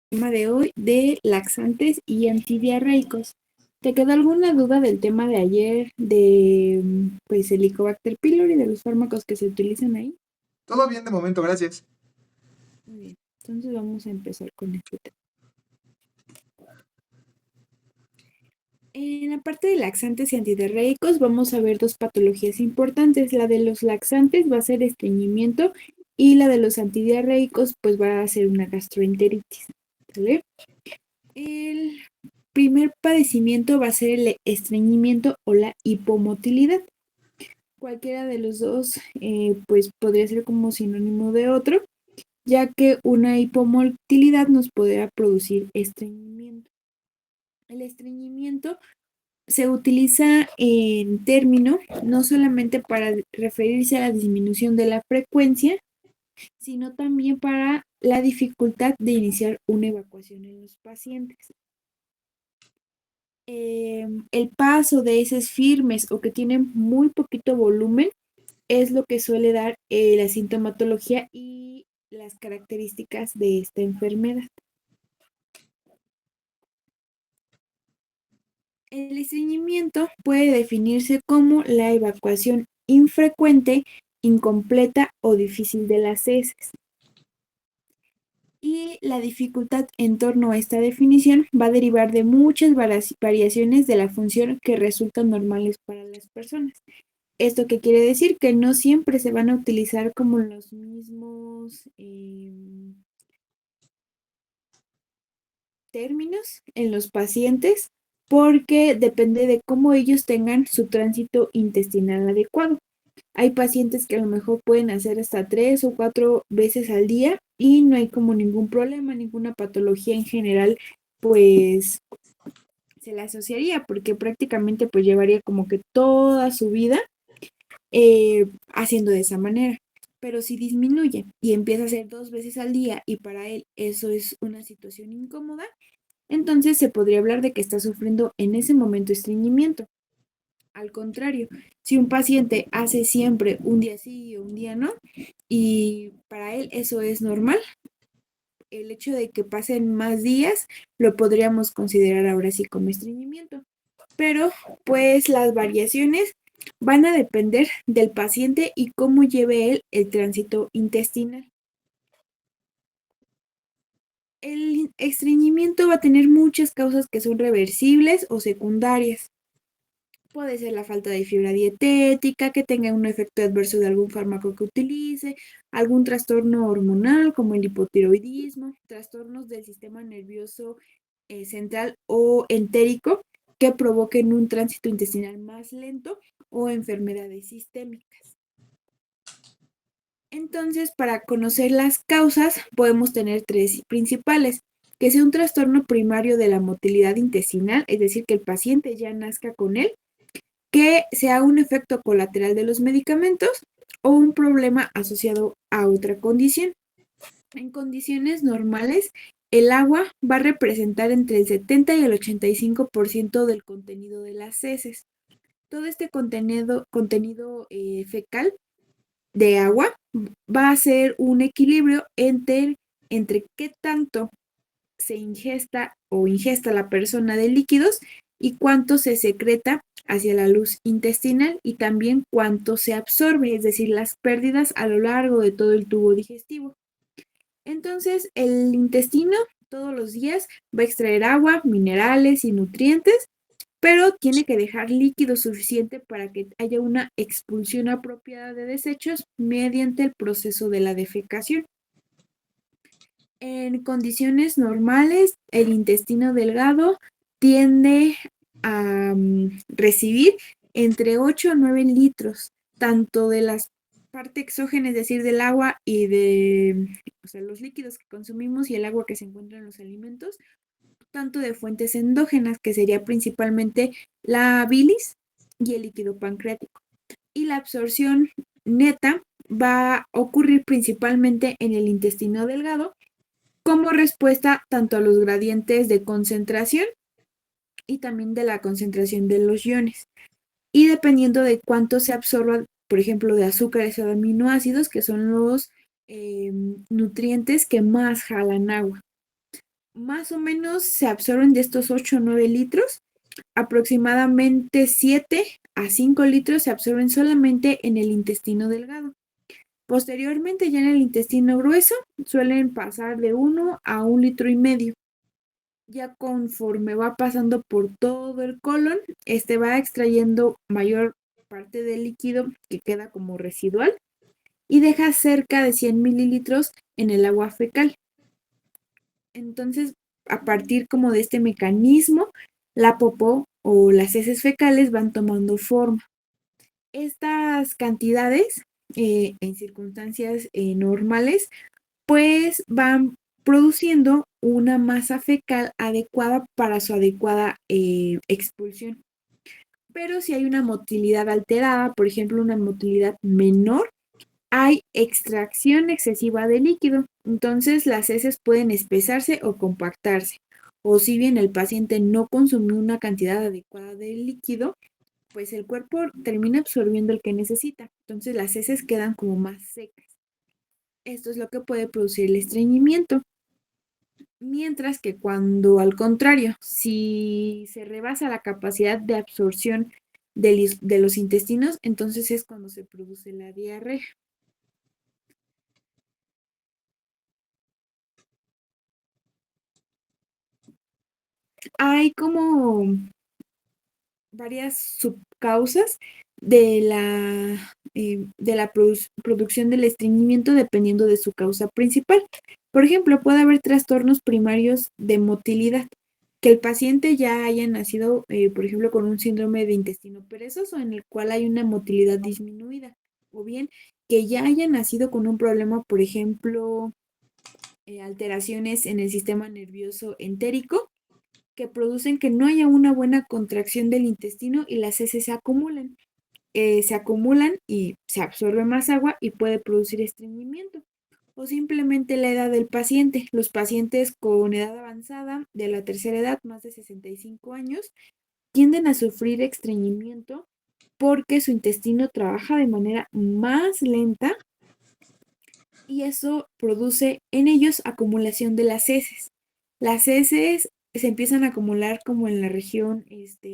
Tema de hoy de laxantes y antidiarreicos. ¿Te quedó alguna duda del tema de ayer de pues el Helicobacter pylori y de los fármacos que se utilizan ahí? Todo bien de momento, gracias. Muy bien, entonces vamos a empezar con este tema. En la parte de laxantes y antidiarreicos vamos a ver dos patologías importantes. La de los laxantes va a ser estreñimiento y la de los antidiarreicos pues va a ser una gastroenteritis. ¿Vale? El primer padecimiento va a ser el estreñimiento o la hipomotilidad. Cualquiera de los dos pues podría ser como sinónimo de otro, ya que una hipomotilidad nos podría producir estreñimiento. El estreñimiento se utiliza en término no solamente para referirse a la disminución de la frecuencia, sino también para la dificultad de iniciar una evacuación en los pacientes. El paso de heces firmes o que tienen muy poquito volumen es lo que suele dar la sintomatología y las características de esta enfermedad. El estreñimiento puede definirse como la evacuación infrecuente, incompleta o difícil de las heces. Y la dificultad en torno a esta definición va a derivar de muchas variaciones de la función que resultan normales para las personas. ¿Esto qué quiere decir? Que no siempre se van a utilizar como los mismos términos en los pacientes porque depende de cómo ellos tengan su tránsito intestinal adecuado. Hay pacientes que a lo mejor pueden hacer hasta 3 o 4 veces al día y no hay como ningún problema, ninguna patología en general, pues se le asociaría porque prácticamente pues llevaría como que toda su vida haciendo de esa manera. Pero si disminuye y empieza a hacer 2 veces al día y para él eso es una situación incómoda, entonces se podría hablar de que está sufriendo en ese momento estreñimiento. Al contrario, si un paciente hace siempre un día sí y un día no, y para él eso es normal, el hecho de que pasen más días lo podríamos considerar ahora sí como estreñimiento. Pero pues las variaciones van a depender del paciente y cómo lleve él el tránsito intestinal. El estreñimiento va a tener muchas causas que son reversibles o secundarias. Puede ser la falta de fibra dietética, que tenga un efecto adverso de algún fármaco que utilice, algún trastorno hormonal como el hipotiroidismo, trastornos del sistema nervioso central o entérico que provoquen un tránsito intestinal más lento o enfermedades sistémicas. Entonces, para conocer las causas, podemos tener tres principales, que sea un trastorno primario de la motilidad intestinal, es decir, que el paciente ya nazca con él, que sea un efecto colateral de los medicamentos o un problema asociado a otra condición. En condiciones normales, el agua va a representar entre el 70 y el 85% del contenido de las heces. Todo este contenido fecal de agua va a ser un equilibrio entre qué tanto se ingesta la persona de líquidos y cuánto se secreta hacia la luz intestinal y también cuánto se absorbe, es decir, las pérdidas a lo largo de todo el tubo digestivo. Entonces, el intestino todos los días va a extraer agua, minerales y nutrientes, pero tiene que dejar líquido suficiente para que haya una expulsión apropiada de desechos mediante el proceso de la defecación. En condiciones normales, el intestino delgado tiende a recibir entre 8 a 9 litros, tanto de las parte exógena, es decir, del agua y de o sea, los líquidos que consumimos y el agua que se encuentra en los alimentos, tanto de fuentes endógenas, que sería principalmente la bilis y el líquido pancreático. Y la absorción neta va a ocurrir principalmente en el intestino delgado como respuesta tanto a los gradientes de concentración y también de la concentración de los iones. Y dependiendo de cuánto se absorba, por ejemplo, de azúcares o de aminoácidos, que son los nutrientes que más jalan agua. más o menos se absorben de estos 8 o 9 litros, aproximadamente 7 a 5 litros se absorben solamente en el intestino delgado. Posteriormente, ya en el intestino grueso, suelen pasar de 1 a 1,5 litros. Ya conforme va pasando por todo el colon, este va extrayendo mayor parte del líquido que queda como residual y deja cerca de 100 mililitros en el agua fecal. Entonces, a partir como de este mecanismo, la popó o las heces fecales van tomando forma. Estas cantidades, en circunstancias normales, pues van produciendo una masa fecal adecuada para su adecuada expulsión. Pero si hay una motilidad alterada, por ejemplo, una motilidad menor, hay extracción excesiva de líquido. Entonces las heces pueden espesarse o compactarse. O si bien el paciente no consumió una cantidad adecuada de líquido, pues el cuerpo termina absorbiendo el que necesita. Entonces las heces quedan como más secas. Esto es lo que puede producir el estreñimiento. Mientras que cuando al contrario, si se rebasa la capacidad de absorción de los intestinos, entonces es cuando se produce la diarrea. Hay como varias subcausas de la producción del estreñimiento dependiendo de su causa principal. Por ejemplo, puede haber trastornos primarios de motilidad, que el paciente ya haya nacido, por ejemplo, con un síndrome de intestino perezoso en el cual hay una motilidad disminuida, o bien que ya haya nacido con un problema, por ejemplo, alteraciones en el sistema nervioso entérico que producen que no haya una buena contracción del intestino y las heces se acumulan y se absorbe más agua y puede producir estreñimiento. O simplemente la edad del paciente. Los pacientes con edad avanzada, de la tercera edad, más de 65 años, tienden a sufrir estreñimiento porque su intestino trabaja de manera más lenta y eso produce en ellos acumulación de las heces. Las heces se empiezan a acumular como en la región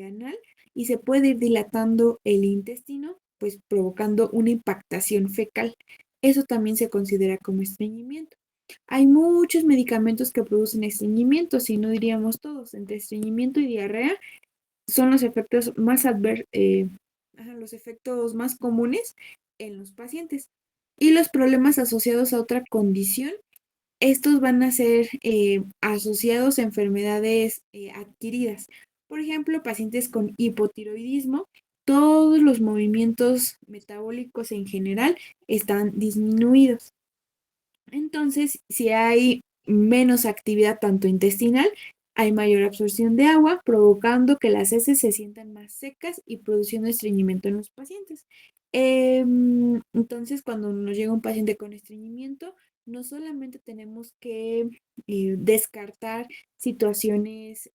anal y se puede ir dilatando el intestino, pues provocando una impactación fecal. Eso también se considera como estreñimiento. Hay muchos medicamentos que producen estreñimiento, si no diríamos todos. Entre estreñimiento y diarrea son los efectos los efectos más comunes en los pacientes. Y los problemas asociados a otra condición, estos van a ser asociados a enfermedades adquiridas. Por ejemplo, pacientes con hipotiroidismo, todos los movimientos metabólicos en general están disminuidos. Entonces, si hay menos actividad tanto intestinal, hay mayor absorción de agua, provocando que las heces se sientan más secas y produciendo estreñimiento en los pacientes. Entonces, cuando nos llega un paciente con estreñimiento, no solamente tenemos que descartar situaciones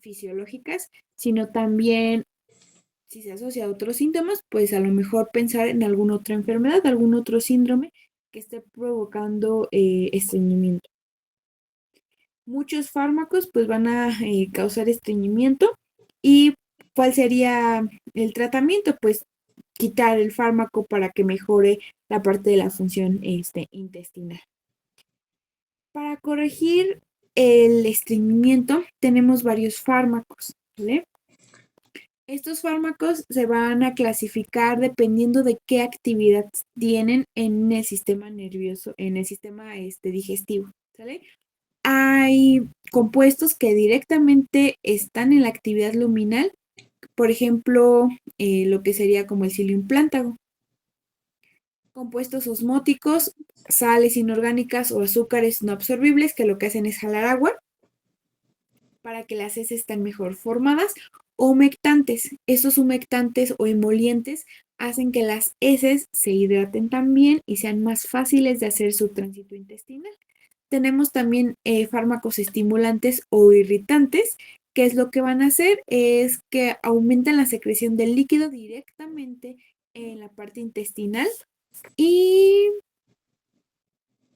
fisiológicas, sino también si se asocia a otros síntomas, pues a lo mejor pensar en alguna otra enfermedad, algún otro síndrome que esté provocando estreñimiento. Muchos fármacos pues van a causar estreñimiento y ¿cuál sería el tratamiento? Pues quitar el fármaco para que mejore la parte de la función intestinal. Para corregir el estreñimiento tenemos varios fármacos, ¿vale? Estos fármacos se van a clasificar dependiendo de qué actividad tienen en el sistema nervioso, en el sistema digestivo, ¿sale? Hay compuestos que directamente están en la actividad luminal, por ejemplo, lo que sería como el psyllium plántago. Compuestos osmóticos, sales inorgánicas o azúcares no absorbibles que lo que hacen es jalar agua para que las heces estén mejor formadas. O humectantes. Esos humectantes o emolientes hacen que las heces se hidraten también y sean más fáciles de hacer su tránsito intestinal. Tenemos también fármacos estimulantes o irritantes, que es lo que van a hacer es que aumentan la secreción del líquido directamente en la parte intestinal y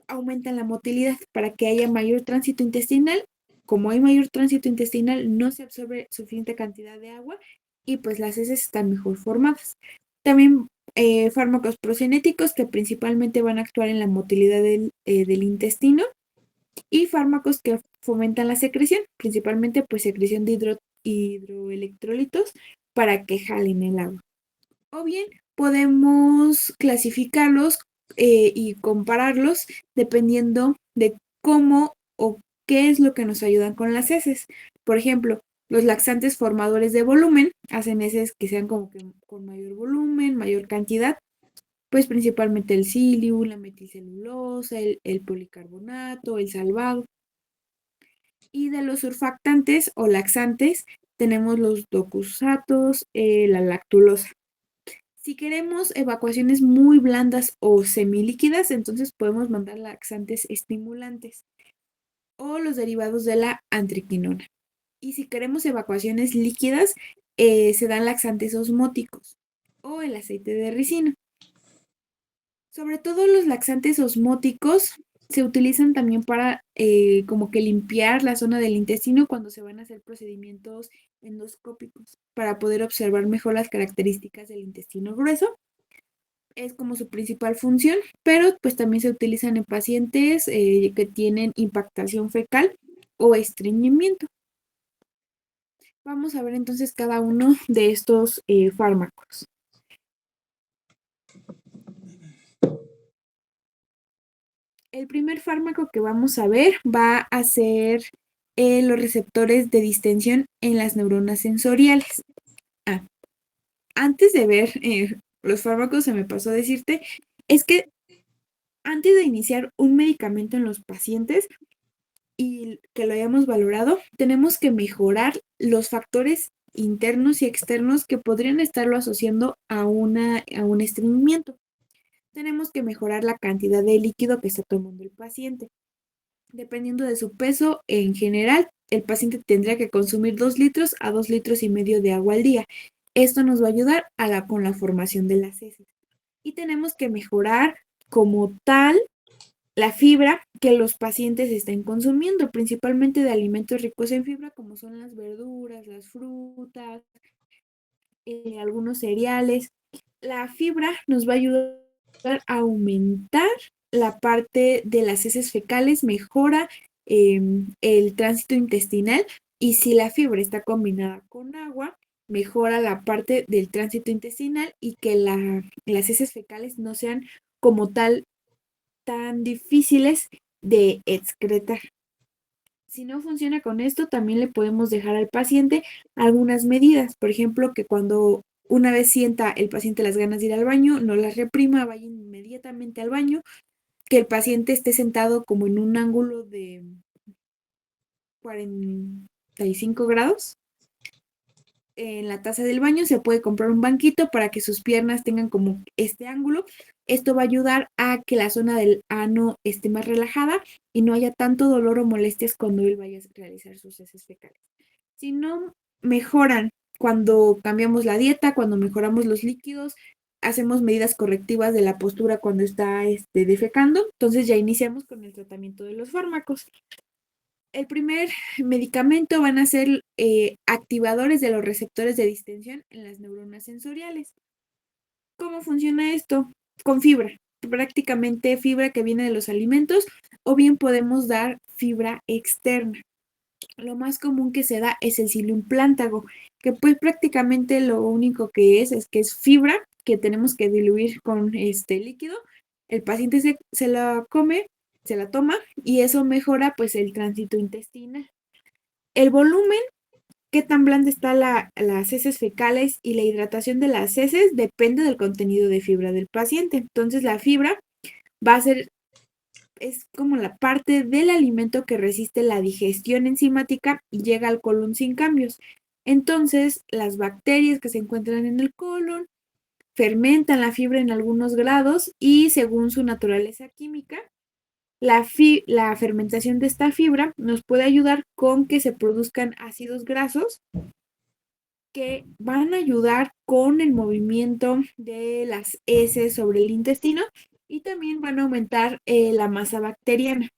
aumentan la motilidad para que haya mayor tránsito intestinal como hay mayor tránsito intestinal, no se absorbe suficiente cantidad de agua y pues las heces están mejor formadas. También fármacos procinéticos que principalmente van a actuar en la motilidad del intestino y fármacos que fomentan la secreción, principalmente pues secreción de hidroelectrolitos para que jalen el agua. O bien podemos clasificarlos y compararlos dependiendo de cómo o qué es lo que nos ayudan con las heces. Por ejemplo, los laxantes formadores de volumen hacen heces que sean como que con mayor volumen, mayor cantidad, pues principalmente el psyllium, la metilcelulosa, el policarbonato, el salvado. Y de los surfactantes o laxantes tenemos los docusatos, la lactulosa. Si queremos evacuaciones muy blandas o semilíquidas, entonces podemos mandar laxantes estimulantes o los derivados de la antriquinona. Y si queremos evacuaciones líquidas, se dan laxantes osmóticos o el aceite de ricino. Sobre todo los laxantes osmóticos se utilizan también para como que limpiar la zona del intestino cuando se van a hacer procedimientos endoscópicos para poder observar mejor las características del intestino grueso. Es como su principal función, pero pues también se utilizan en pacientes que tienen impactación fecal o estreñimiento. Vamos a ver entonces cada uno de estos fármacos. El primer fármaco que vamos a ver va a ser los receptores de distensión en las neuronas sensoriales. Ah, antes de ver los fármacos, se me pasó a decirte, es que antes de iniciar un medicamento en los pacientes y que lo hayamos valorado, tenemos que mejorar los factores internos y externos que podrían estarlo asociando a un estreñimiento. Tenemos que mejorar la cantidad de líquido que está tomando el paciente. Dependiendo de su peso, en general, el paciente tendría que consumir 2 litros a 2 litros y medio de agua al día. Esto nos va a ayudar con la formación de las heces. Y tenemos que mejorar como tal la fibra que los pacientes estén consumiendo, principalmente de alimentos ricos en fibra, como son las verduras, las frutas, algunos cereales. La fibra nos va a ayudar a aumentar la parte de las heces fecales, mejora el tránsito intestinal y si la fibra está combinada con agua, mejora la parte del tránsito intestinal y que las heces fecales no sean como tal tan difíciles de excretar. Si no funciona con esto, también le podemos dejar al paciente algunas medidas. Por ejemplo, que cuando una vez sienta el paciente las ganas de ir al baño, no las reprima, vaya inmediatamente al baño, que el paciente esté sentado como en un ángulo de 45 grados. En la taza del baño se puede comprar un banquito para que sus piernas tengan como este ángulo. Esto va a ayudar a que la zona del ano esté más relajada y no haya tanto dolor o molestias cuando él vaya a realizar sus heces fecales. Si no mejoran cuando cambiamos la dieta, cuando mejoramos los líquidos, hacemos medidas correctivas de la postura cuando está defecando, entonces ya iniciamos con el tratamiento de los fármacos. El primer medicamento van a ser activadores de los receptores de distensión en las neuronas sensoriales. ¿Cómo funciona esto? Con fibra, prácticamente fibra que viene de los alimentos, o bien podemos dar fibra externa. Lo más común que se da es el psyllium plántago, que pues prácticamente lo único que que es fibra que tenemos que diluir con este líquido. El paciente se la come, se la toma y eso mejora pues el tránsito intestinal. El volumen, qué tan blanda está las heces fecales y la hidratación de las heces depende del contenido de fibra del paciente. Entonces la fibra va a ser es como la parte del alimento que resiste la digestión enzimática y llega al colon sin cambios. Entonces, las bacterias que se encuentran en el colon fermentan la fibra en algunos grados y según su naturaleza química, la fermentación de esta fibra nos puede ayudar con que se produzcan ácidos grasos que van a ayudar con el movimiento de las heces sobre el intestino y también van a aumentar la masa bacteriana.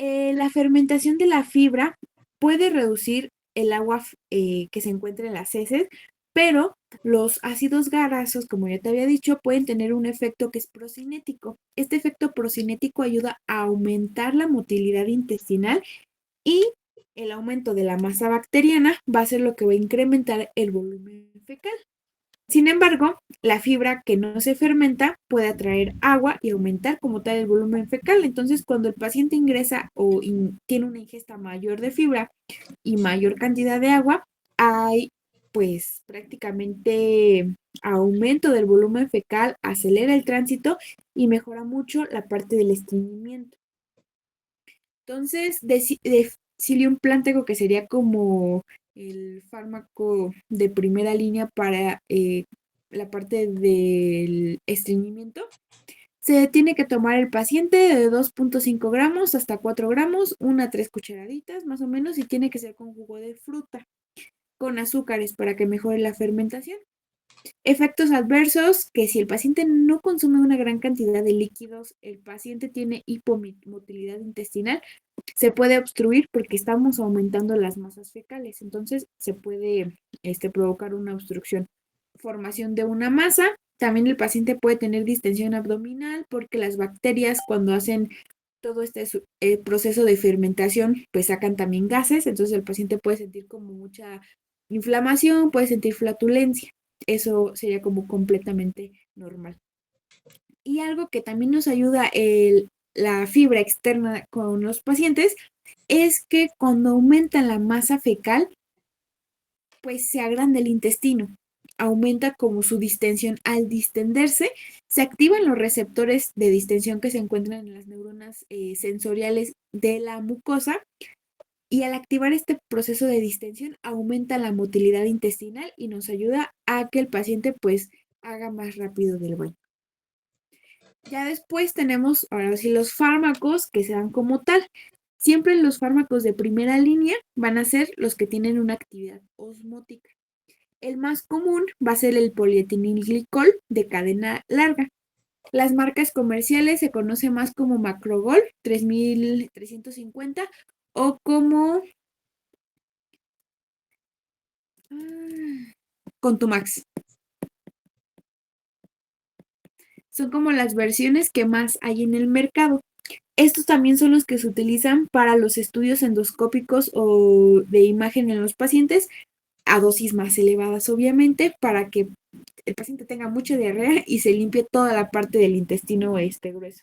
La fermentación de la fibra puede reducir el agua que se encuentra en las heces, pero los ácidos grasos, como ya te había dicho, pueden tener un efecto que es procinético. Este efecto procinético ayuda a aumentar la motilidad intestinal y el aumento de la masa bacteriana va a ser lo que va a incrementar el volumen fecal. Sin embargo, la fibra que no se fermenta puede atraer agua y aumentar como tal el volumen fecal. Entonces, cuando el paciente ingresa o tiene una ingesta mayor de fibra y mayor cantidad de agua, hay pues prácticamente aumento del volumen fecal, acelera el tránsito y mejora mucho la parte del estreñimiento. Entonces, Decilium Plántago, que sería como el fármaco de primera línea para la parte del estreñimiento, se tiene que tomar el paciente de 2.5 gramos hasta 4 gramos, 1 a 3 cucharaditas más o menos, y tiene que ser con jugo de fruta, con azúcares para que mejore la fermentación. Efectos adversos, que si el paciente no consume una gran cantidad de líquidos, el paciente tiene hipomotilidad intestinal, se puede obstruir porque estamos aumentando las masas fecales, entonces se puede provocar una obstrucción. Formación de una masa, también el paciente puede tener distensión abdominal porque las bacterias cuando hacen todo este proceso de fermentación, pues sacan también gases, entonces el paciente puede sentir como mucha inflamación, puede sentir flatulencia. Eso sería como completamente normal. Y algo que también nos ayuda la fibra externa con los pacientes es que cuando aumenta la masa fecal, pues se agranda el intestino, aumenta como su distensión. Al distenderse, se activan los receptores de distensión que se encuentran en las neuronas sensoriales de la mucosa y al activar este proceso de distensión aumenta la motilidad intestinal y nos ayuda a que el paciente pues haga más rápido del baño. Ya después tenemos ahora sí los fármacos que se dan como tal. Siempre los fármacos de primera línea van a ser los que tienen una actividad osmótica. El más común va a ser el polietilenglicol de cadena larga. Las marcas comerciales se conoce más como Macrogol 3350 o como Contumax. Son como las versiones que más hay en el mercado. Estos también son los que se utilizan para los estudios endoscópicos o de imagen en los pacientes a dosis más elevadas, obviamente, para que el paciente tenga mucha diarrea y se limpie toda la parte del intestino grueso.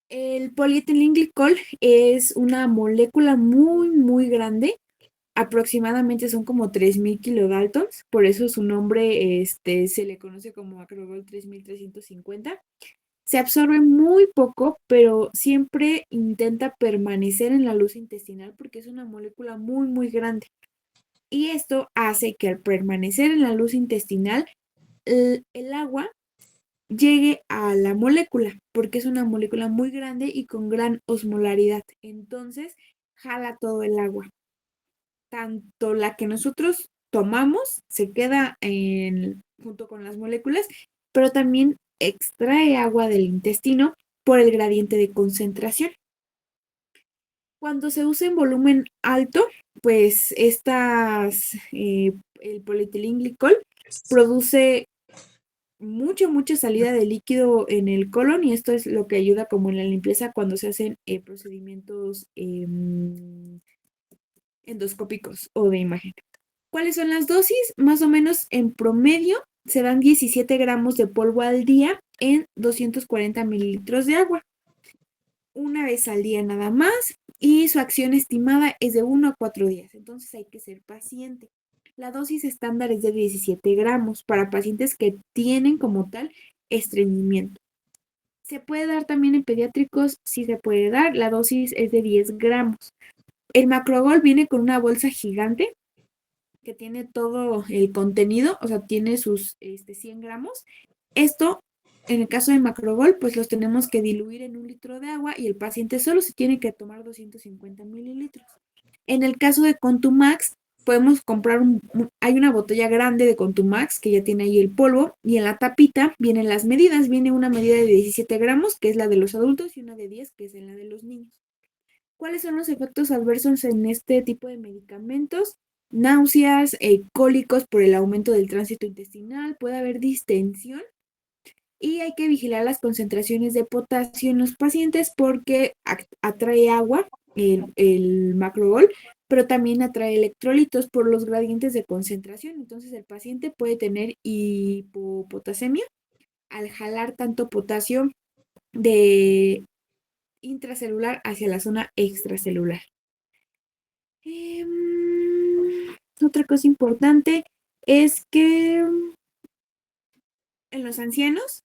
El polietilenglicol es una molécula muy, muy grande. Aproximadamente son como 3000 kilodaltons, por eso su nombre se le conoce como Macrogol 3350. Se absorbe muy poco, pero siempre intenta permanecer en la luz intestinal porque es una molécula muy, muy grande. Y esto hace que al permanecer en la luz intestinal, el agua llegue a la molécula, porque es una molécula muy grande y con gran osmolaridad. Entonces, jala todo el agua. Tanto la que nosotros tomamos se queda junto con las moléculas, pero también extrae agua del intestino por el gradiente de concentración. Cuando se usa en volumen alto, pues el polietilenglicol produce mucha salida de líquido en el colon y esto es lo que ayuda como en la limpieza cuando se hacen procedimientos endoscópicos o de imagen. ¿Cuáles son las dosis? Más o menos en promedio se dan 17 gramos de polvo al día en 240 mililitros de agua. Una vez al día nada más y su acción estimada es de 1 a 4 días. Entonces hay que ser paciente. La dosis estándar es de 17 gramos para pacientes que tienen como tal estreñimiento. ¿Se puede dar también en pediátricos? Sí se puede dar. La dosis es de 10 gramos. El Macrogol viene con una bolsa gigante que tiene todo el contenido, o sea, tiene sus 100 gramos. Esto, en el caso de Macrogol, pues los tenemos que diluir en 1 litro de agua y el paciente solo se tiene que tomar 250 mililitros. En el caso de Contumax, podemos comprar hay una botella grande de Contumax que ya tiene ahí el polvo y en la tapita vienen las medidas. Viene una medida de 17 gramos, que es la de los adultos, y una de 10, que es la de los niños. ¿Cuáles son los efectos adversos en este tipo de medicamentos? Náuseas, cólicos por el aumento del tránsito intestinal, puede haber distensión y hay que vigilar las concentraciones de potasio en los pacientes porque atrae agua, el macrogol, pero también atrae electrolitos por los gradientes de concentración. Entonces el paciente puede tener hipopotasemia al jalar tanto potasio de intracelular hacia la zona extracelular. Otra cosa importante es que en los ancianos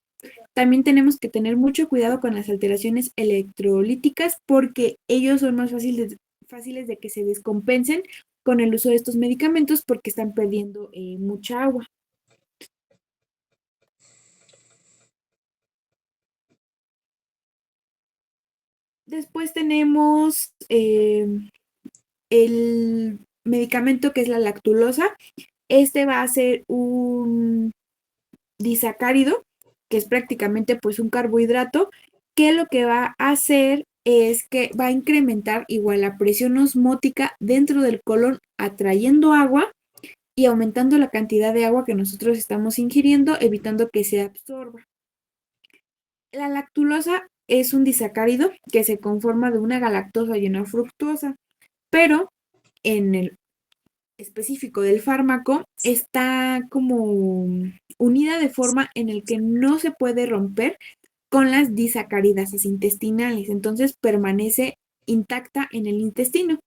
también tenemos que tener mucho cuidado con las alteraciones electrolíticas porque ellos son más fáciles de que se descompensen con el uso de estos medicamentos porque están perdiendo mucha agua. Después tenemos el medicamento que es la lactulosa. Este va a ser un disacárido, que es prácticamente pues un carbohidrato, que lo que va a hacer es que va a incrementar igual la presión osmótica dentro del colon, atrayendo agua y aumentando la cantidad de agua que nosotros estamos ingiriendo, evitando que se absorba. La lactulosa es un disacárido que se conforma de una galactosa y una fructosa, pero en el específico del fármaco está como unida de forma en el que no se puede romper con las disacaridasas intestinales, entonces permanece intacta en el intestino.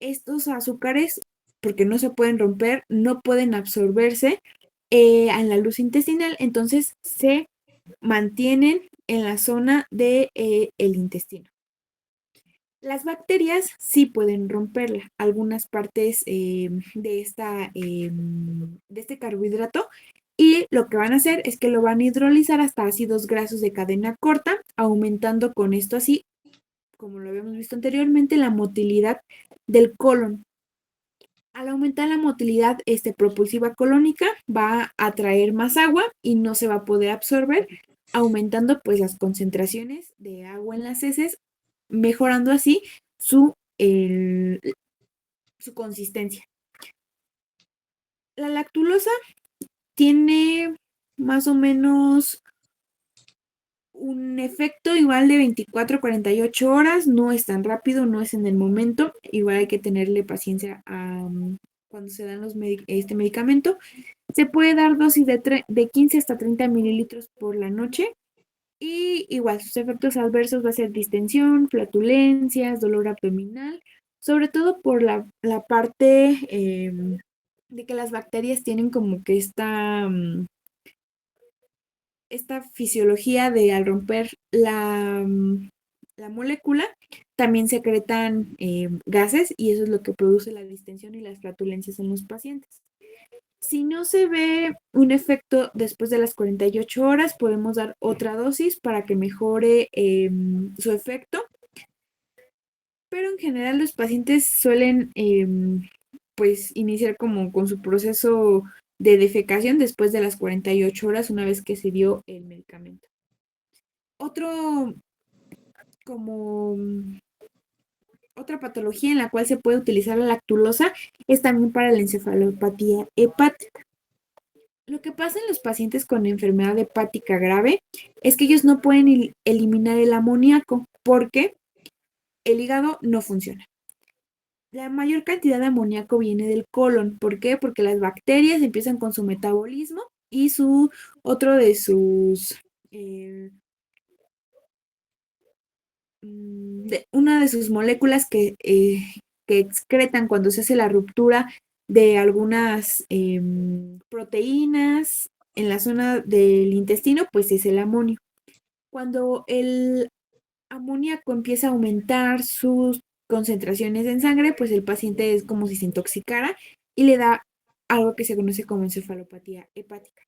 Estos azúcares, porque no se pueden romper, no pueden absorberse en la luz intestinal, entonces se mantienen en la zona de, el intestino. Las bacterias sí pueden romperla, algunas partes de este carbohidrato, y lo que van a hacer es que lo van a hidrolizar hasta ácidos grasos de cadena corta, aumentando con esto así, como lo habíamos visto anteriormente, la motilidad del colon. Al aumentar la motilidad propulsiva colónica va a atraer más agua y no se va a poder absorber, aumentando pues las concentraciones de agua en las heces, mejorando así su, su consistencia. La lactulosa tiene más o menos un efecto igual de 24 a 48 horas, no es tan rápido, no es en el momento, igual hay que tenerle paciencia cuando se dan este medicamento. Se puede dar dosis de 15 hasta 30 mililitros por la noche y igual sus efectos adversos va a ser distensión, flatulencias, dolor abdominal, sobre todo por la parte de que las bacterias tienen como que esta fisiología de al romper la molécula, también secretan gases y eso es lo que produce la distensión y las flatulencias en los pacientes. Si no se ve un efecto después de las 48 horas, podemos dar otra dosis para que mejore su efecto. Pero en general los pacientes suelen pues iniciar como con su proceso de defecación después de las 48 horas una vez que se dio el medicamento. Otro como otra patología en la cual se puede utilizar la lactulosa es también para la encefalopatía hepática. Lo que pasa en los pacientes con enfermedad hepática grave es que ellos no pueden eliminar el amoníaco porque el hígado no funciona. La mayor cantidad de amoníaco viene del colon. ¿Por qué? Porque las bacterias empiezan con su metabolismo y otro de sus una de sus moléculas que excretan cuando se hace la ruptura de algunas proteínas en la zona del intestino, pues es el amonio. Cuando el amoníaco empieza a aumentar sus concentraciones en sangre, pues el paciente es como si se intoxicara y le da algo que se conoce como encefalopatía hepática.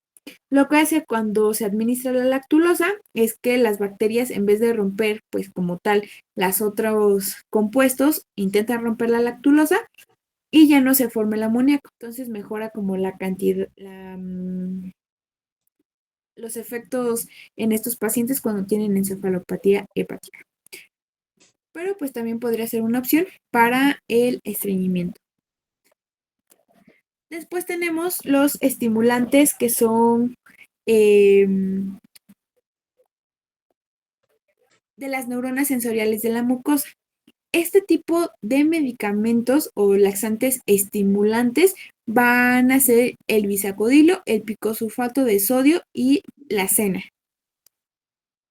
Lo que hace cuando se administra la lactulosa es que las bacterias, en vez de romper, pues como tal, los otros compuestos, intentan romper la lactulosa y ya no se forma el amoníaco. Entonces mejora como la cantidad, los efectos en estos pacientes cuando tienen encefalopatía hepática. Pero pues también podría ser una opción para el estreñimiento. Después tenemos los estimulantes que son de las neuronas sensoriales de la mucosa. Este tipo de medicamentos o laxantes estimulantes van a ser el bisacodilo, el picosulfato de sodio y la cena.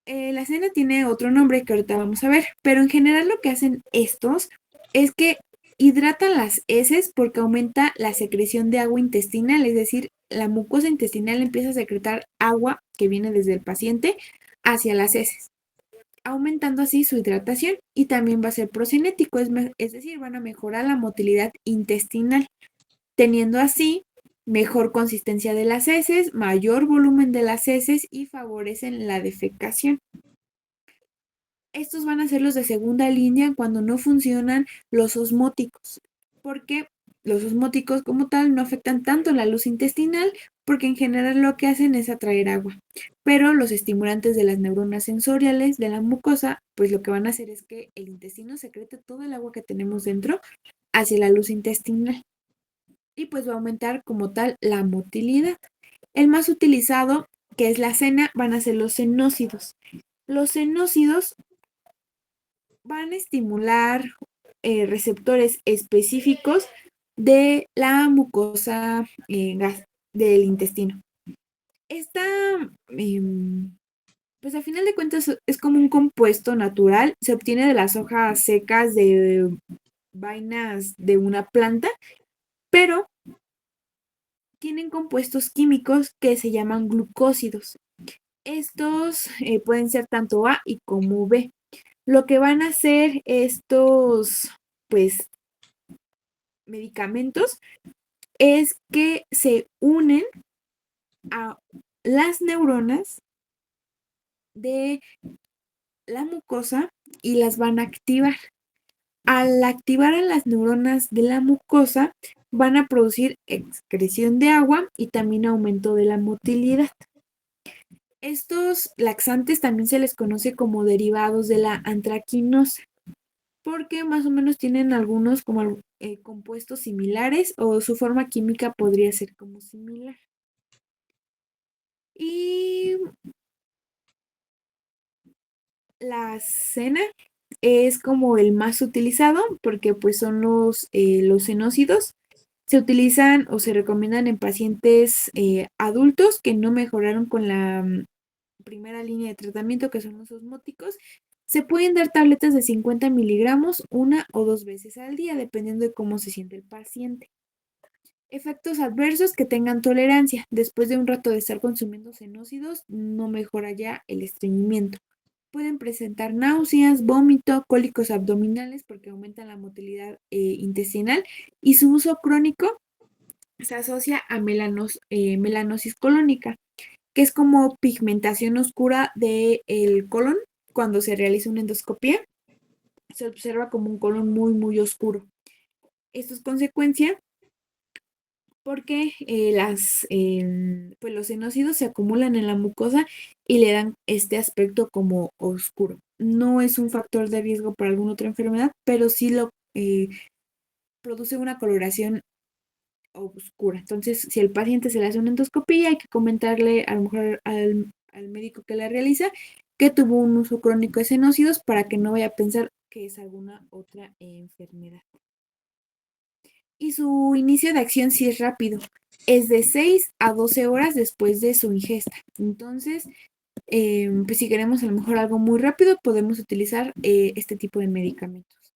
La cena tiene otro nombre que ahorita vamos a ver, pero en general lo que hacen estos es que hidratan las heces porque aumenta la secreción de agua intestinal, es decir, la mucosa intestinal empieza a secretar agua que viene desde el paciente hacia las heces, aumentando así su hidratación y también va a ser procinético, es decir, van a mejorar la motilidad intestinal, teniendo así mejor consistencia de las heces, mayor volumen de las heces y favorecen la defecación. Estos van a ser los de segunda línea cuando no funcionan los osmóticos, porque los osmóticos como tal no afectan tanto la luz intestinal, porque en general lo que hacen es atraer agua. Pero los estimulantes de las neuronas sensoriales de la mucosa, pues lo que van a hacer es que el intestino secrete todo el agua que tenemos dentro hacia la luz intestinal. Y pues va a aumentar como tal la motilidad. El más utilizado, que es la cena, van a ser los senócidos. Los senócidos van a estimular receptores específicos de la mucosa del intestino. Esta, pues a final de cuentas es como un compuesto natural, se obtiene de las hojas secas de vainas de una planta, pero tienen compuestos químicos que se llaman glucósidos. Estos pueden ser tanto A y como B. Lo que van a hacer estos, pues, medicamentos es que se unen a las neuronas de la mucosa y las van a activar. Al activar a las neuronas de la mucosa, van a producir excreción de agua y también aumento de la motilidad. Estos laxantes también se les conoce como derivados de la antraquinosa, porque más o menos tienen algunos como compuestos similares o su forma química podría ser como similar. Y la cena es como el más utilizado porque pues son los senócidos. Se utilizan o se recomiendan en pacientes adultos que no mejoraron con la primera línea de tratamiento, que son los osmóticos. Se pueden dar tabletas de 50 miligramos una o dos veces al día, dependiendo de cómo se siente el paciente. Efectos adversos que tengan tolerancia. Después de un rato de estar consumiendo senócidos, no mejora ya el estreñimiento. Pueden presentar náuseas, vómito, cólicos abdominales porque aumentan la motilidad intestinal y su uso crónico se asocia a melanosis colónica, que es como pigmentación oscura del colon cuando se realiza una endoscopia. Se observa como un colon muy, muy oscuro. Esto es consecuencia porque pues los senócidos se acumulan en la mucosa y le dan este aspecto como oscuro. No es un factor de riesgo para alguna otra enfermedad, pero sí lo produce una coloración oscura. Entonces, si al paciente se le hace una endoscopía, hay que comentarle a lo mejor al médico que la realiza que tuvo un uso crónico de senócidos para que no vaya a pensar que es alguna otra enfermedad. Y su inicio de acción sí es rápido, es de 6 a 12 horas después de su ingesta. Entonces, pues si queremos a lo mejor algo muy rápido, podemos utilizar este tipo de medicamentos.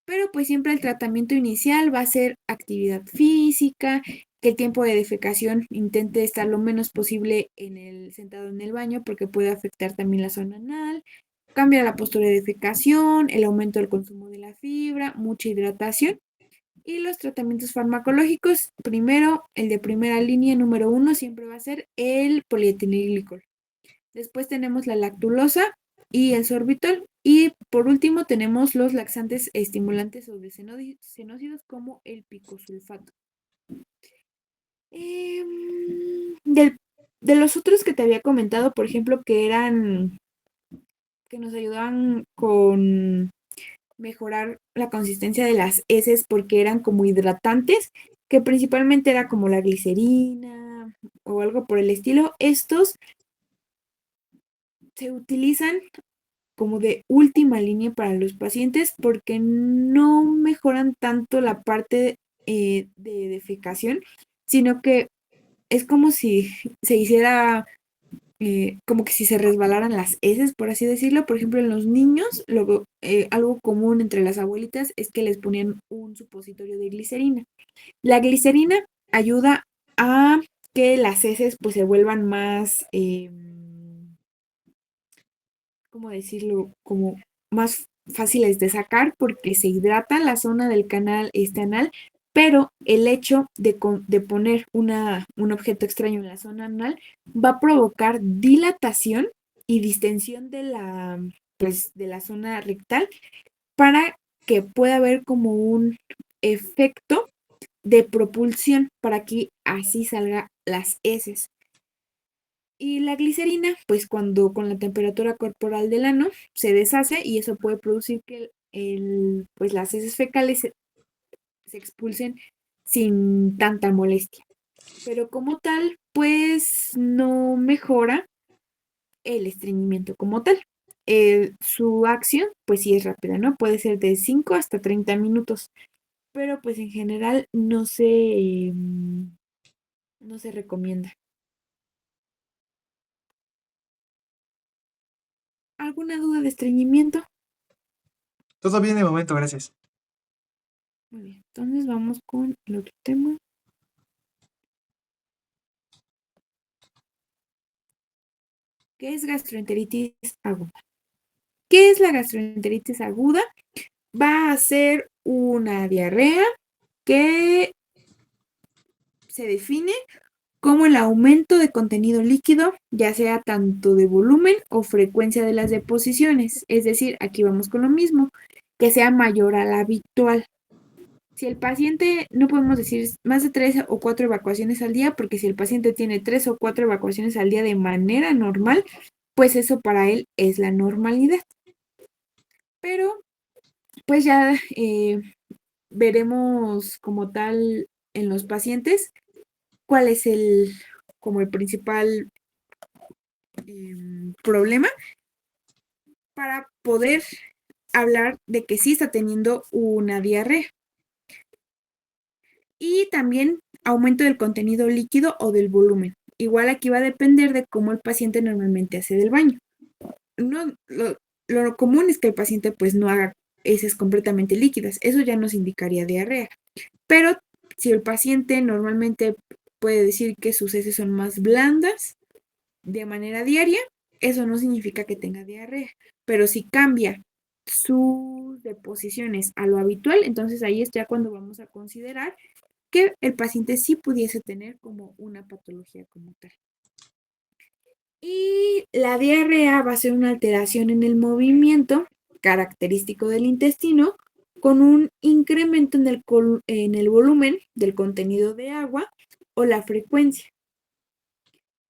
Pero pues siempre el tratamiento inicial va a ser actividad física, que el tiempo de defecación intente estar lo menos posible sentado en el baño porque puede afectar también la zona anal, cambia la postura de defecación, el aumento del consumo de la fibra, mucha hidratación. Y los tratamientos farmacológicos, primero, el de primera línea número 1 siempre va a ser el polietilenglicol. Después tenemos la lactulosa, y el sorbitol. Y por último tenemos los laxantes estimulantes o senócidos como el picosulfato. Del- de los otros que te había comentado, por ejemplo, que nos ayudaban con mejorar la consistencia de las heces porque eran como hidratantes, que principalmente era como la glicerina o algo por el estilo. Estos se utilizan como de última línea para los pacientes porque no mejoran tanto la parte de defecación, sino que es como si se hiciera, como que si se resbalaran las heces, por así decirlo. Por ejemplo, en los niños, algo común entre las abuelitas es que les ponían un supositorio de glicerina. La glicerina ayuda a que las heces pues se vuelvan más, ¿cómo decirlo? Como más fáciles de sacar porque se hidrata la zona del canal anal, pero el hecho de poner un objeto extraño en la zona anal va a provocar dilatación y distensión pues, de la zona rectal para que pueda haber como un efecto de propulsión para que así salga las heces. Y la glicerina, pues cuando con la temperatura corporal del ano se deshace y eso puede producir que pues las heces fecales se expulsen sin tanta molestia. Pero como tal, pues no mejora el estreñimiento como tal. Su acción, pues sí es rápida, ¿no? Puede ser de 5 hasta 30 minutos, pero pues en general no se recomienda. ¿Alguna duda de estreñimiento? Todo bien de momento, gracias. Muy bien, entonces vamos con el otro tema. ¿Qué es gastroenteritis aguda? ¿Qué es la gastroenteritis aguda? Va a ser una diarrea que se define como el aumento de contenido líquido, ya sea tanto de volumen o frecuencia de las deposiciones. Es decir, aquí vamos con lo mismo, que sea mayor a la habitual. Si el paciente, no podemos decir más de 3 o 4 evacuaciones al día, porque si el paciente tiene 3 o 4 evacuaciones al día de manera normal, pues eso para él es la normalidad. Pero pues ya veremos como tal en los pacientes cuál es como el principal problema para poder hablar de que sí está teniendo una diarrea. Y también aumento del contenido líquido o del volumen. Igual aquí va a depender de cómo el paciente normalmente hace del baño. No, lo común es que el paciente pues no haga heces completamente líquidas. Eso ya nos indicaría diarrea. Pero si el paciente normalmente puede decir que sus heces son más blandas de manera diaria, eso no significa que tenga diarrea. Pero si cambia sus deposiciones a lo habitual, entonces ahí es ya cuando vamos a considerar que el paciente sí pudiese tener como una patología como tal. Y la diarrea va a ser una alteración en el movimiento característico del intestino con un incremento en el volumen del contenido de agua o la frecuencia.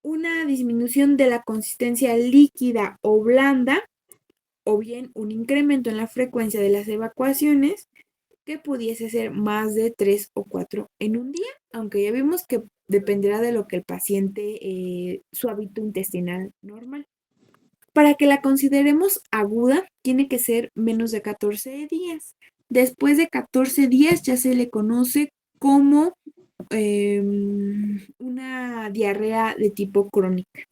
Una disminución de la consistencia líquida o blanda o bien un incremento en la frecuencia de las evacuaciones que pudiese ser más de 3 o 4 en un día, aunque ya vimos que dependerá de lo que el paciente, su hábito intestinal normal. Para que la consideremos aguda, tiene que ser menos de 14 días. Después de 14 días ya se le conoce como una diarrea de tipo crónica.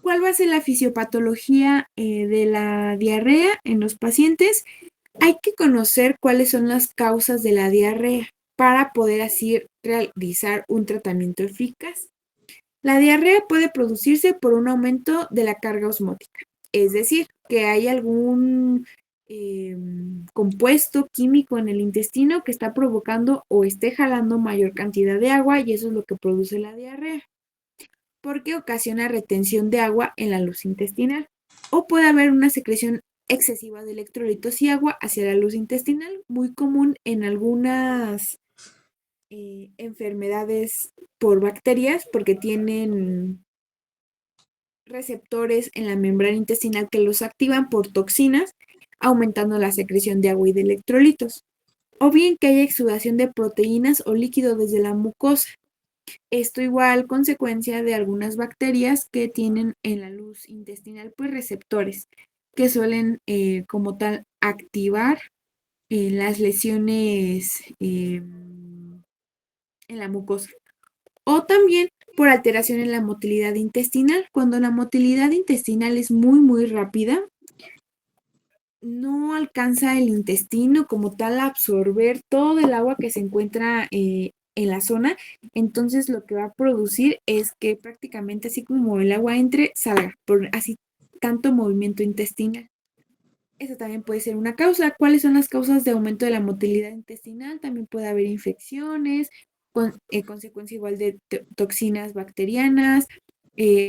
¿Cuál va a ser la fisiopatología de la diarrea en los pacientes? Hay que conocer cuáles son las causas de la diarrea para poder así realizar un tratamiento eficaz. La diarrea puede producirse por un aumento de la carga osmótica, es decir, que hay algún compuesto químico en el intestino que está provocando o esté jalando mayor cantidad de agua y eso es lo que produce la diarrea, porque ocasiona retención de agua en la luz intestinal. O puede haber una secreción excesiva de electrolitos y agua hacia la luz intestinal, muy común en algunas enfermedades por bacterias, porque tienen receptores en la membrana intestinal que los activan por toxinas, aumentando la secreción de agua y de electrolitos. O bien que haya exudación de proteínas o líquido desde la mucosa. Esto igual consecuencia de algunas bacterias que tienen en la luz intestinal pues receptores que suelen como tal activar las lesiones en la mucosa. O también por alteración en la motilidad intestinal. Cuando la motilidad intestinal es muy rápida, no alcanza el intestino como tal a absorber todo el agua que se encuentra en la zona. Entonces lo que va a producir es que prácticamente así como el agua entre, salga, por así tanto movimiento intestinal. Esa también puede ser una causa. ¿Cuáles son las causas de aumento de la motilidad intestinal? También puede haber infecciones, consecuencia igual de toxinas bacterianas,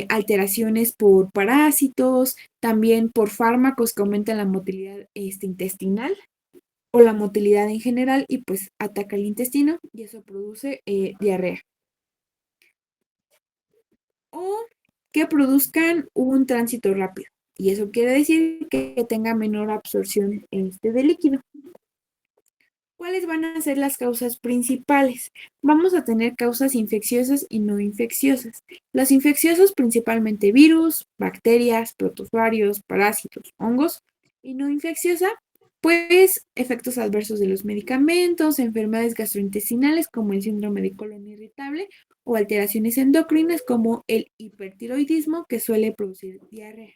alteraciones por parásitos, también por fármacos que aumentan la motilidad intestinal o la motilidad en general y pues ataca el intestino y eso produce diarrea. O que produzcan un tránsito rápido. Y eso quiere decir que tenga menor absorción de líquido. ¿Cuáles van a ser las causas principales? Vamos a tener causas infecciosas y no infecciosas. Las infecciosas principalmente virus, bacterias, protozoarios, parásitos, hongos. Y no infecciosa, pues efectos adversos de los medicamentos, enfermedades gastrointestinales como el síndrome de colon irritable o alteraciones endocrinas como el hipertiroidismo que suele producir diarrea.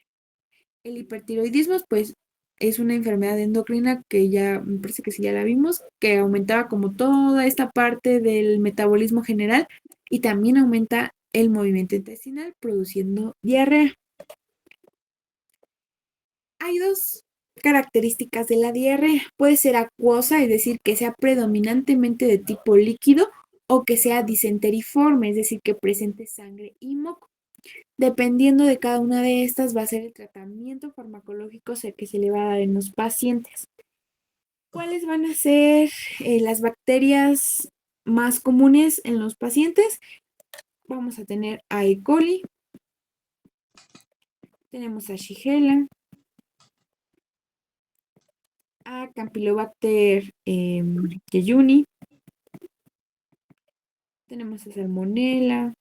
El hipertiroidismo, pues, es una enfermedad endocrina que ya, me parece que sí ya la vimos, que aumentaba como toda esta parte del metabolismo general y también aumenta el movimiento intestinal produciendo diarrea. Hay dos características de la diarrea. Puede ser acuosa, es decir, que sea predominantemente de tipo líquido, o que sea disenteriforme, es decir, que presente sangre y moco. Dependiendo de cada una de estas, va a ser el tratamiento farmacológico que se le va a dar en los pacientes. ¿Cuáles van a ser las bacterias más comunes en los pacientes? Vamos a tener a E. coli, tenemos a Shigella, a Campylobacter jejuni, tenemos a Salmonella,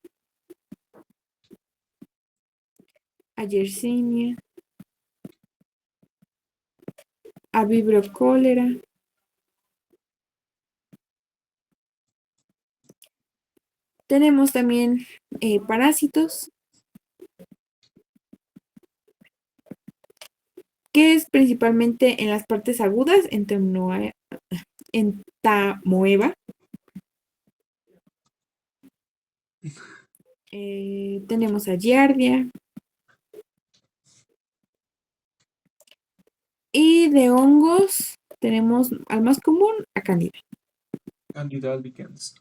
a Yersinia, a Vibrio cholera. Tenemos también parásitos, que es principalmente en las partes agudas, entamoeba. Tenemos a Giardia. Y de hongos tenemos al más común, a Candida. Candida albicans.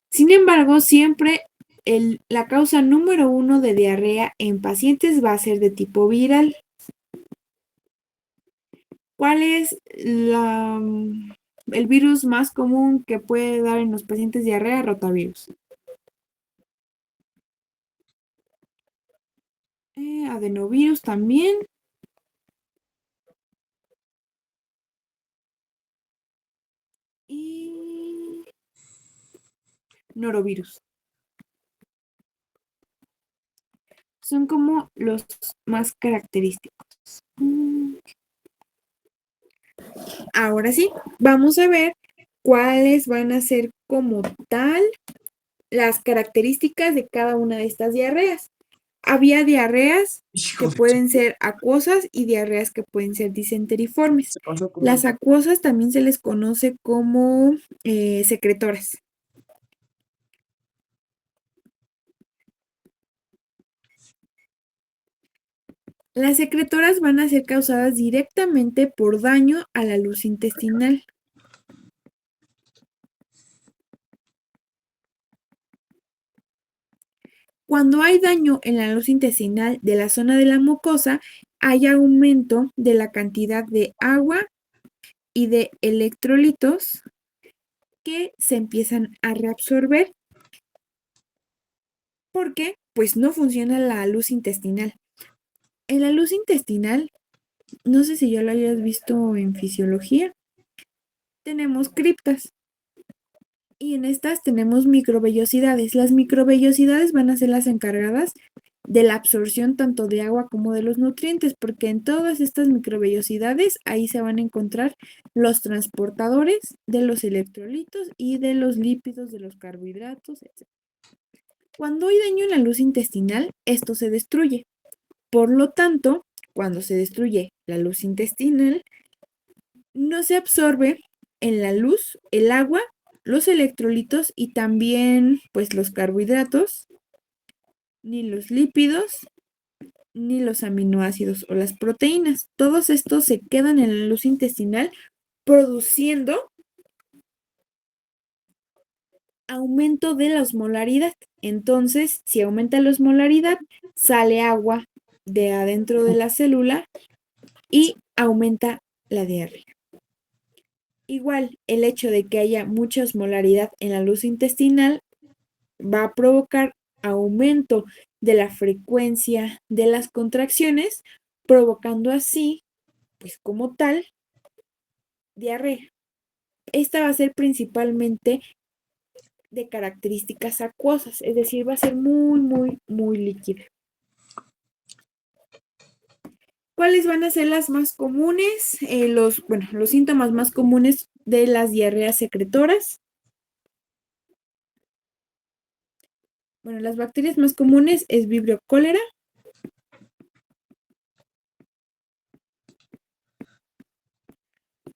Sin embargo, siempre la causa número 1 de diarrea en pacientes va a ser de tipo viral. ¿Cuál es el virus más común que puede dar en los pacientes diarrea? Rotavirus. Adenovirus también. Y norovirus. Son como los más característicos. Ahora sí, vamos a ver cuáles van a ser como tal las características de cada una de estas diarreas. Había diarreas Hijo que de pueden ser acuosas y diarreas que pueden ser disenteriformes. se pasó con Las acuosas también se les conoce como secretoras. Las secretoras van a ser causadas directamente por daño a la luz intestinal. Cuando hay daño en la luz intestinal de la zona de la mucosa, hay aumento de la cantidad de agua y de electrolitos que se empiezan a reabsorber porque pues no funciona la luz intestinal. En la luz intestinal, no sé si ya lo hayas visto en fisiología, tenemos criptas y en estas tenemos microvellosidades. Las microvellosidades van a ser las encargadas de la absorción tanto de agua como de los nutrientes, porque en todas estas microvellosidades ahí se van a encontrar los transportadores de los electrolitos y de los lípidos, de los carbohidratos, etc. Cuando hay daño en la luz intestinal, esto se destruye. Por lo tanto, cuando se destruye la luz intestinal, no se absorbe en la luz el agua, los electrolitos y también pues los carbohidratos, ni los lípidos, ni los aminoácidos o las proteínas. Todos estos se quedan en la luz intestinal produciendo aumento de la osmolaridad. Entonces, si aumenta la osmolaridad, sale agua de adentro de la célula y aumenta la diarrea. Igual, el hecho de que haya mucha osmolaridad en la luz intestinal va a provocar aumento de la frecuencia de las contracciones, provocando así, pues como tal, diarrea. Esta va a ser principalmente de características acuosas, es decir, va a ser muy líquida. ¿Cuáles van a ser las más comunes? Los síntomas más comunes de las diarreas secretoras. Bueno, las bacterias más comunes es Vibrio cólera,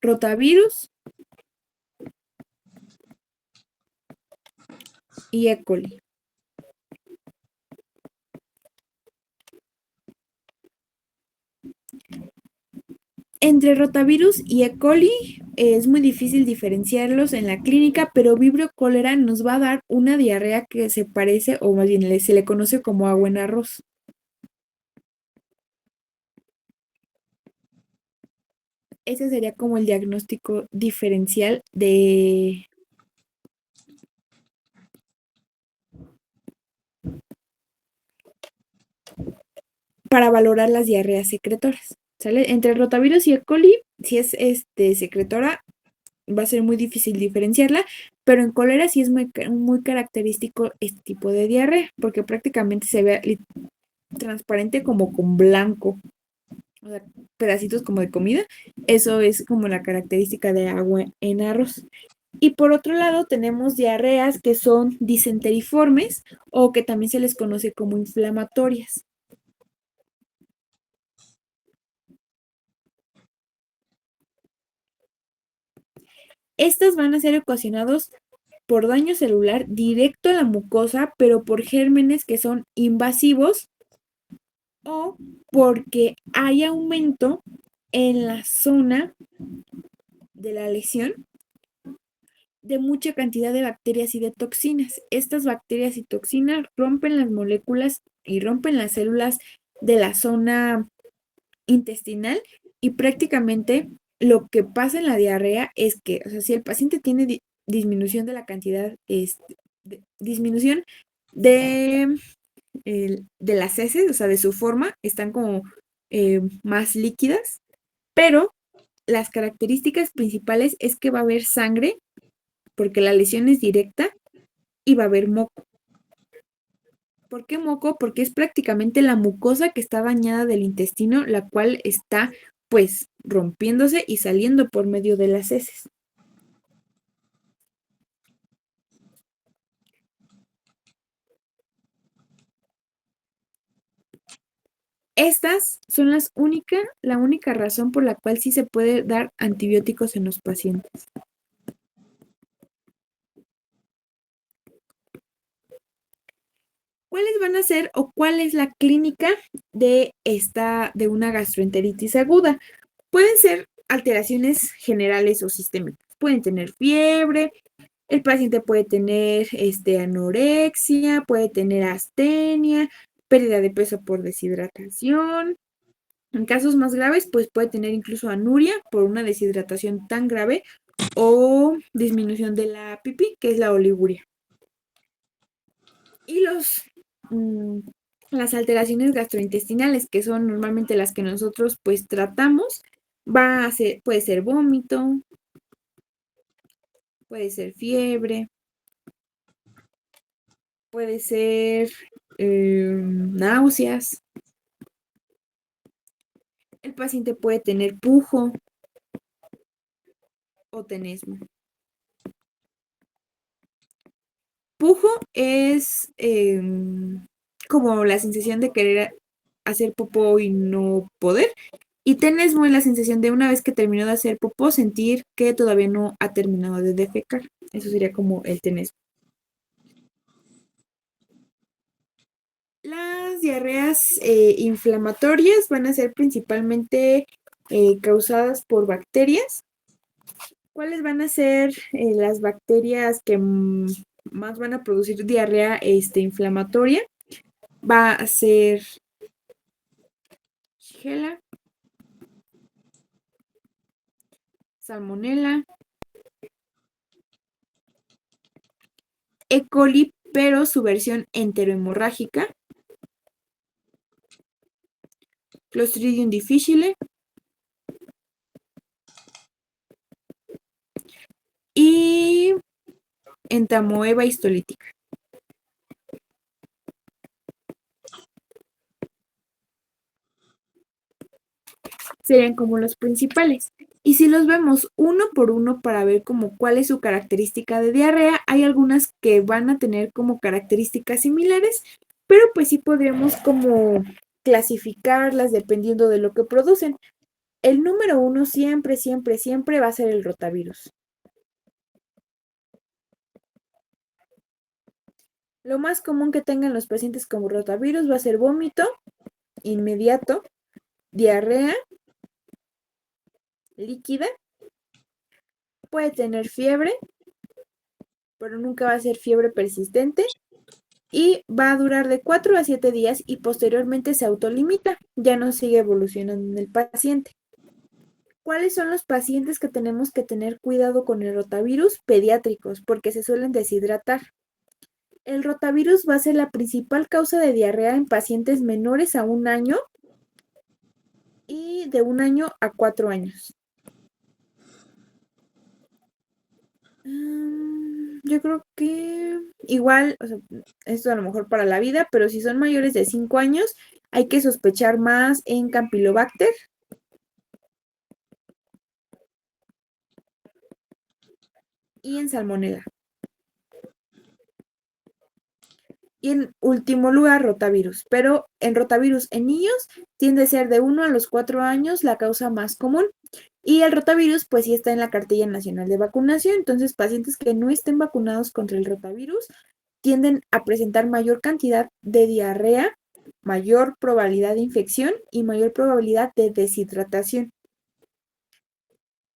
rotavirus y E. coli. Entre rotavirus y E. coli es muy difícil diferenciarlos en la clínica, pero Vibrio cólera nos va a dar una diarrea que se parece, o más bien se le conoce como agua en arroz. Ese sería como el diagnóstico diferencial para valorar las diarreas secretoras. ¿Sale? Entre el rotavirus y E. coli, si es secretora, va a ser muy difícil diferenciarla, pero en cólera sí es muy característico este tipo de diarrea, porque prácticamente se ve transparente como con blanco, o sea, pedacitos como de comida. Eso es como la característica de agua en arroz. Y por otro lado tenemos diarreas que son disenteriformes o que también se les conoce como inflamatorias. Estas van a ser ocasionados por daño celular directo a la mucosa, pero por gérmenes que son invasivos o porque hay aumento en la zona de la lesión de mucha cantidad de bacterias y de toxinas. Estas bacterias y toxinas rompen las moléculas y rompen las células de la zona intestinal y prácticamente lo que pasa en la diarrea es que, o sea, si el paciente tiene disminución de la cantidad, disminución de, de las heces, o sea, de su forma, están como más líquidas, pero las características principales es que va a haber sangre, porque la lesión es directa, y va a haber moco. ¿Por qué moco? Porque es prácticamente la mucosa que está dañada del intestino, la cual está pues rompiéndose y saliendo por medio de las heces. Estas son la única razón por la cual sí se puede dar antibióticos en los pacientes. ¿Cuáles van a ser o cuál es la clínica de una gastroenteritis aguda? Pueden ser alteraciones generales o sistémicas. Pueden tener fiebre, el paciente puede tener anorexia, puede tener astenia, pérdida de peso por deshidratación. En casos más graves, pues puede tener incluso anuria por una deshidratación tan grave o disminución de la pipí, que es la oliguria. Y mm, las alteraciones gastrointestinales, que son normalmente las que nosotros pues tratamos, puede ser vómito, puede ser fiebre, puede ser náuseas. El paciente puede tener pujo o tenesmo. Pujo es como la sensación de querer hacer popó y no poder. Y tenesmo es la sensación de una vez que terminó de hacer popó, sentir que todavía no ha terminado de defecar. Eso sería como el tenesmo. Las diarreas inflamatorias van a ser principalmente causadas por bacterias. ¿Cuáles van a ser las bacterias que más van a producir diarrea inflamatoria? Va a ser Shigella, Salmonella, E. coli, pero su versión enterohemorrágica, Clostridium difficile y Entamoeba histolítica. Serían como los principales. Y si los vemos uno por uno para ver como cuál es su característica de diarrea, hay algunas que van a tener como características similares, pero pues sí podríamos como clasificarlas dependiendo de lo que producen. El número uno siempre, siempre, siempre va a ser el rotavirus. Lo más común que tengan los pacientes con rotavirus va a ser vómito inmediato, diarrea líquida, puede tener fiebre, pero nunca va a ser fiebre persistente y va a durar de 4 a 7 días y posteriormente se autolimita, ya no sigue evolucionando en el paciente. ¿Cuáles son los pacientes que tenemos que tener cuidado con el rotavirus? Pediátricos, porque se suelen deshidratar. El rotavirus va a ser la principal causa de diarrea en pacientes menores a 1 año y de 1 año a 4 años. Yo creo que igual, o sea, esto a lo mejor para la vida, pero si son mayores de 5 años, hay que sospechar más en Campylobacter y en Salmonella. Y en último lugar, rotavirus. Pero en rotavirus en niños tiende a ser de 1 a los 4 años la causa más común. Y el rotavirus, pues sí está en la cartilla nacional de vacunación. Entonces, pacientes que no estén vacunados contra el rotavirus tienden a presentar mayor cantidad de diarrea, mayor probabilidad de infección y mayor probabilidad de deshidratación.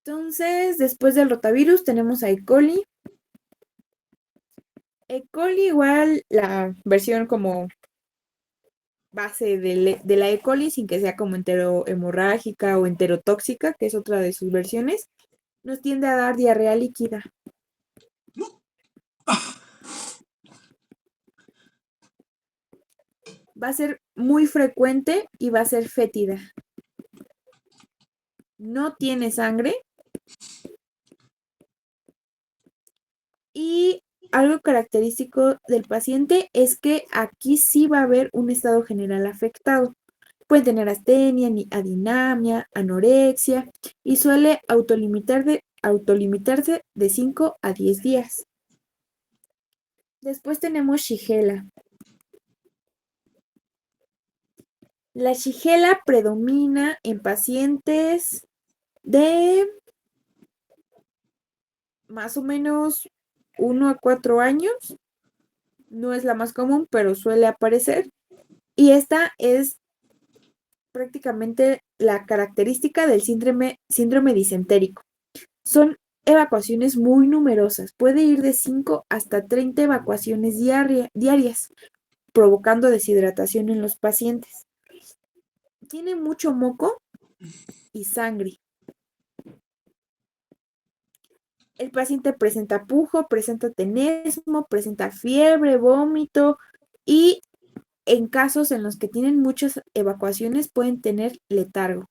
Entonces, después del rotavirus tenemos a E. coli. E. coli igual la versión como base de la E. coli, sin que sea como enterohemorrágica o enterotóxica, que es otra de sus versiones, nos tiende a dar diarrea líquida. Va a ser muy frecuente y va a ser fétida. No tiene sangre. Y algo característico del paciente es que aquí sí va a haber un estado general afectado. Pueden tener astenia, adinamia, anorexia y suele autolimitarse de 5 a 10 días. Después tenemos Shigella. La Shigella predomina en pacientes de más o menos 1 a 4 años No es la más común, pero suele aparecer. Y esta es prácticamente la característica del síndrome disentérico. Son evacuaciones muy numerosas, puede ir de 5 hasta 30 evacuaciones diarias, provocando deshidratación en los pacientes. Tiene mucho moco y sangre. El paciente presenta pujo, presenta tenesmo, presenta fiebre, vómito y en casos en los que tienen muchas evacuaciones pueden tener letargo.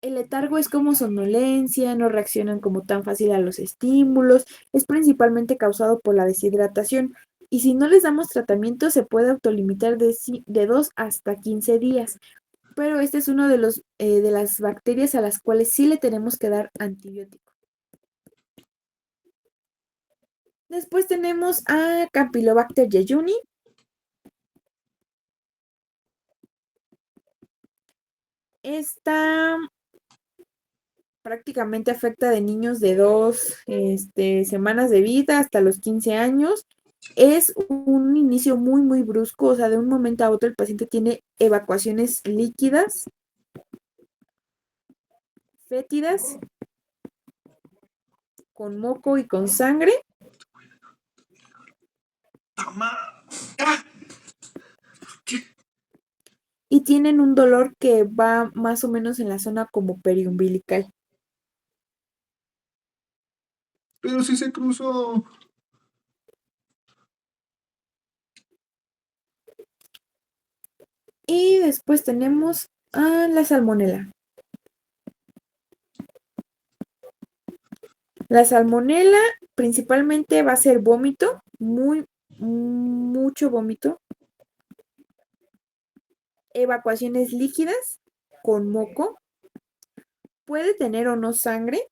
El letargo es como somnolencia, no reaccionan como tan fácil a los estímulos, es principalmente causado por la deshidratación y si no les damos tratamiento se puede autolimitar de 2 hasta 15 días, pero este es uno de las bacterias a las cuales sí le tenemos que dar antibiótico. Después tenemos a Campylobacter jejuni. Esta prácticamente afecta de niños de 2 semanas de vida hasta los 15 años. Es un inicio muy, muy brusco, o sea, de un momento a otro el paciente tiene evacuaciones líquidas, fétidas, con moco y con sangre. Y tienen un dolor que va más o menos en la zona como periumbilical. Pero si se cruzó. Y después tenemos a la salmonela. La salmonela principalmente va a ser vómito, mucho vómito, evacuaciones líquidas con moco, puede tener o no sangre,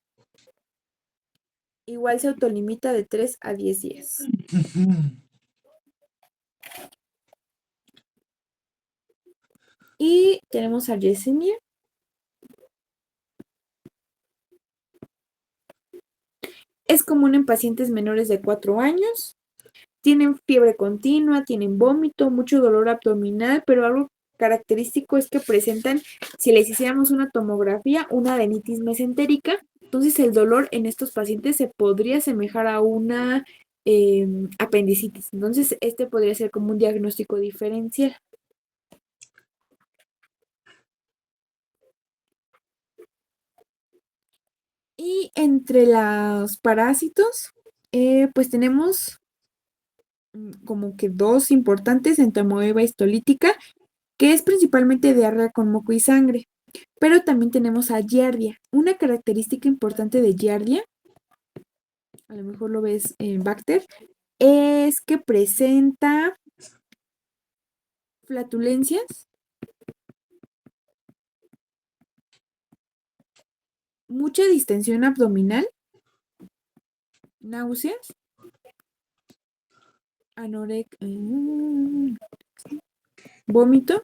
igual se autolimita de 3 a 10 días. Y tenemos a Yersinia. Es común en pacientes menores de 4 años. Tienen fiebre continua, tienen vómito, mucho dolor abdominal, pero algo característico es que presentan, si les hiciéramos una tomografía, una adenitis mesentérica. Entonces el dolor en estos pacientes se podría asemejar a una apendicitis. Entonces este podría ser como un diagnóstico diferencial. Y entre los parásitos, pues tenemos como que dos importantes, entamoeba histolítica, que es principalmente diarrea con moco y sangre. Pero también tenemos a Giardia. Una característica importante de Giardia, a lo mejor lo ves en Bacter, es que presenta flatulencias, mucha distensión abdominal, náuseas, vómito,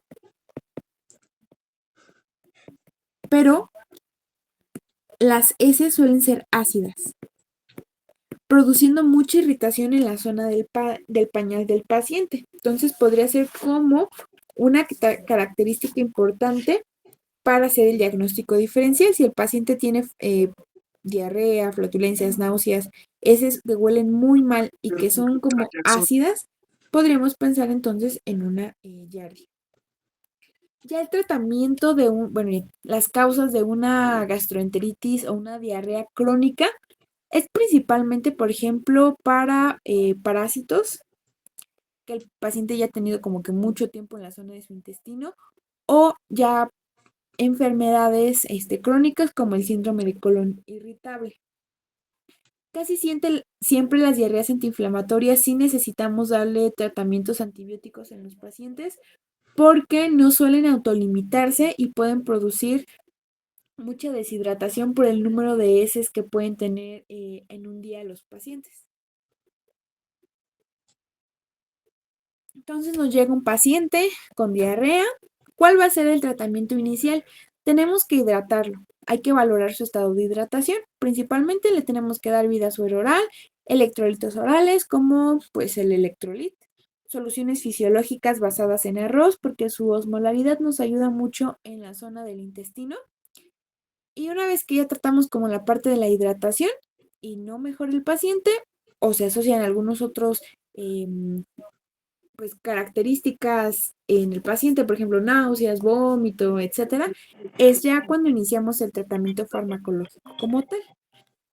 pero las heces suelen ser ácidas, produciendo mucha irritación en la zona del pañal del paciente. Entonces podría ser como una característica importante para hacer el diagnóstico diferencial. Si el paciente tiene diarrea, flatulencias, náuseas, heces que huelen muy mal y que son como ácidas, podríamos pensar entonces en una Giardia. Ya el tratamiento de las causas de una gastroenteritis o una diarrea crónica es principalmente, por ejemplo, para parásitos, que el paciente ya ha tenido como que mucho tiempo en la zona de su intestino, o ya enfermedades crónicas como el síndrome de colon irritable. Casi siempre las diarreas antiinflamatorias sí necesitamos darle tratamientos antibióticos en los pacientes porque no suelen autolimitarse y pueden producir mucha deshidratación por el número de heces que pueden tener en un día los pacientes. Entonces nos llega un paciente con diarrea. ¿Cuál va a ser el tratamiento inicial? Tenemos que hidratarlo. Hay que valorar su estado de hidratación. Principalmente le tenemos que dar vida suero oral electrolitos orales como pues el electrolit, soluciones fisiológicas basadas en arroz porque su osmolaridad nos ayuda mucho en la zona del intestino. Y una vez que ya tratamos como la parte de la hidratación y no mejora el paciente o se asocian algunos otros pues características en el paciente, por ejemplo, náuseas, vómito, etcétera, es ya cuando iniciamos el tratamiento farmacológico como tal.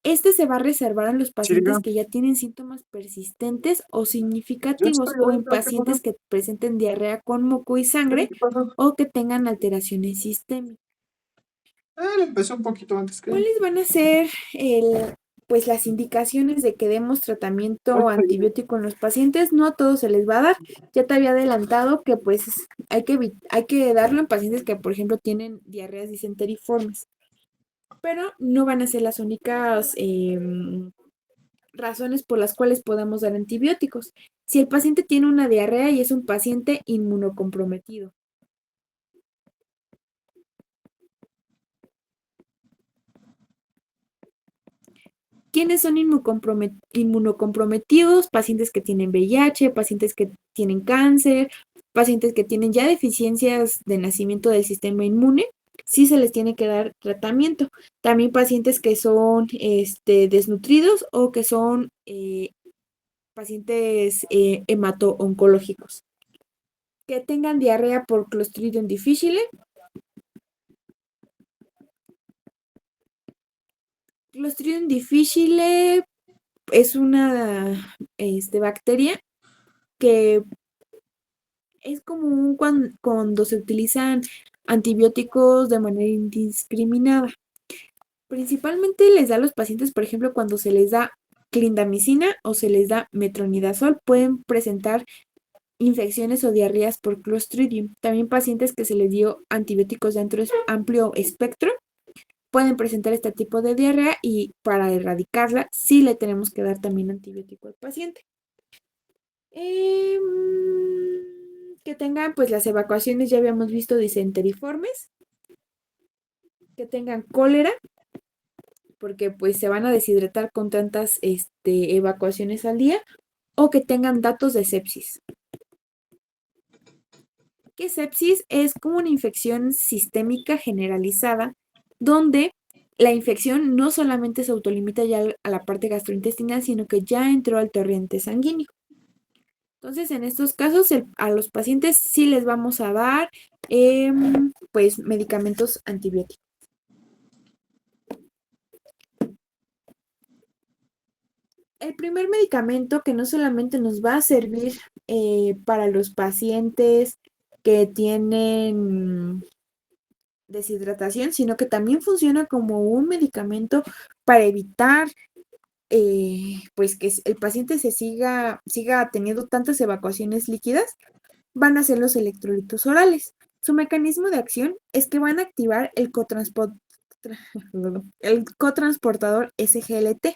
Este se va a reservar a los Sí, diga. pacientes que ya tienen síntomas persistentes o Yo significativos estoy o en ahorita, ¿qué pacientes pasó? que presenten diarrea con moco y ¿Qué sangre pasó? o que tengan alteraciones sistémicas. Empecé un poquito antes que yo. ¿Cuáles van a ser pues las indicaciones de que demos tratamiento Ahorita llego. antibiótico en los pacientes? No a todos se les va a dar. Ya te había adelantado que pues hay que darlo en pacientes que, por ejemplo, tienen diarreas disenteriformes, pero no van a ser las únicas razones por las cuales podamos dar antibióticos. Si el paciente tiene una diarrea y es un paciente inmunocomprometido. ¿Quiénes son inmunocomprometidos? Pacientes que tienen VIH, pacientes que tienen cáncer, pacientes que tienen ya deficiencias de nacimiento del sistema inmune, sí se les tiene que dar tratamiento. También pacientes que son desnutridos o que son pacientes hemato-oncológicos. Que tengan diarrea por Clostridium difficile. Clostridium difficile es una bacteria que es común cuando se utilizan antibióticos de manera indiscriminada. Principalmente les da a los pacientes, por ejemplo, cuando se les da clindamicina o se les da metronidazol, pueden presentar infecciones o diarreas por Clostridium. También pacientes que se les dio antibióticos de amplio espectro pueden presentar este tipo de diarrea y para erradicarla sí le tenemos que dar también antibiótico al paciente. Que tengan pues las evacuaciones, ya habíamos visto disenteriformes, que tengan cólera, porque pues se van a deshidratar con tantas evacuaciones al día, o que tengan datos de sepsis. Que sepsis es como una infección sistémica generalizada, donde la infección no solamente se autolimita ya a la parte gastrointestinal, sino que ya entró al torrente sanguíneo. Entonces, en estos casos, a los pacientes sí les vamos a dar pues medicamentos antibióticos. El primer medicamento que no solamente nos va a servir para los pacientes que tienen deshidratación, sino que también funciona como un medicamento para evitar pues que el paciente siga teniendo tantas evacuaciones líquidas, van a ser los electrolitos orales. Su mecanismo de acción es que van a activar el cotransportador SGLT.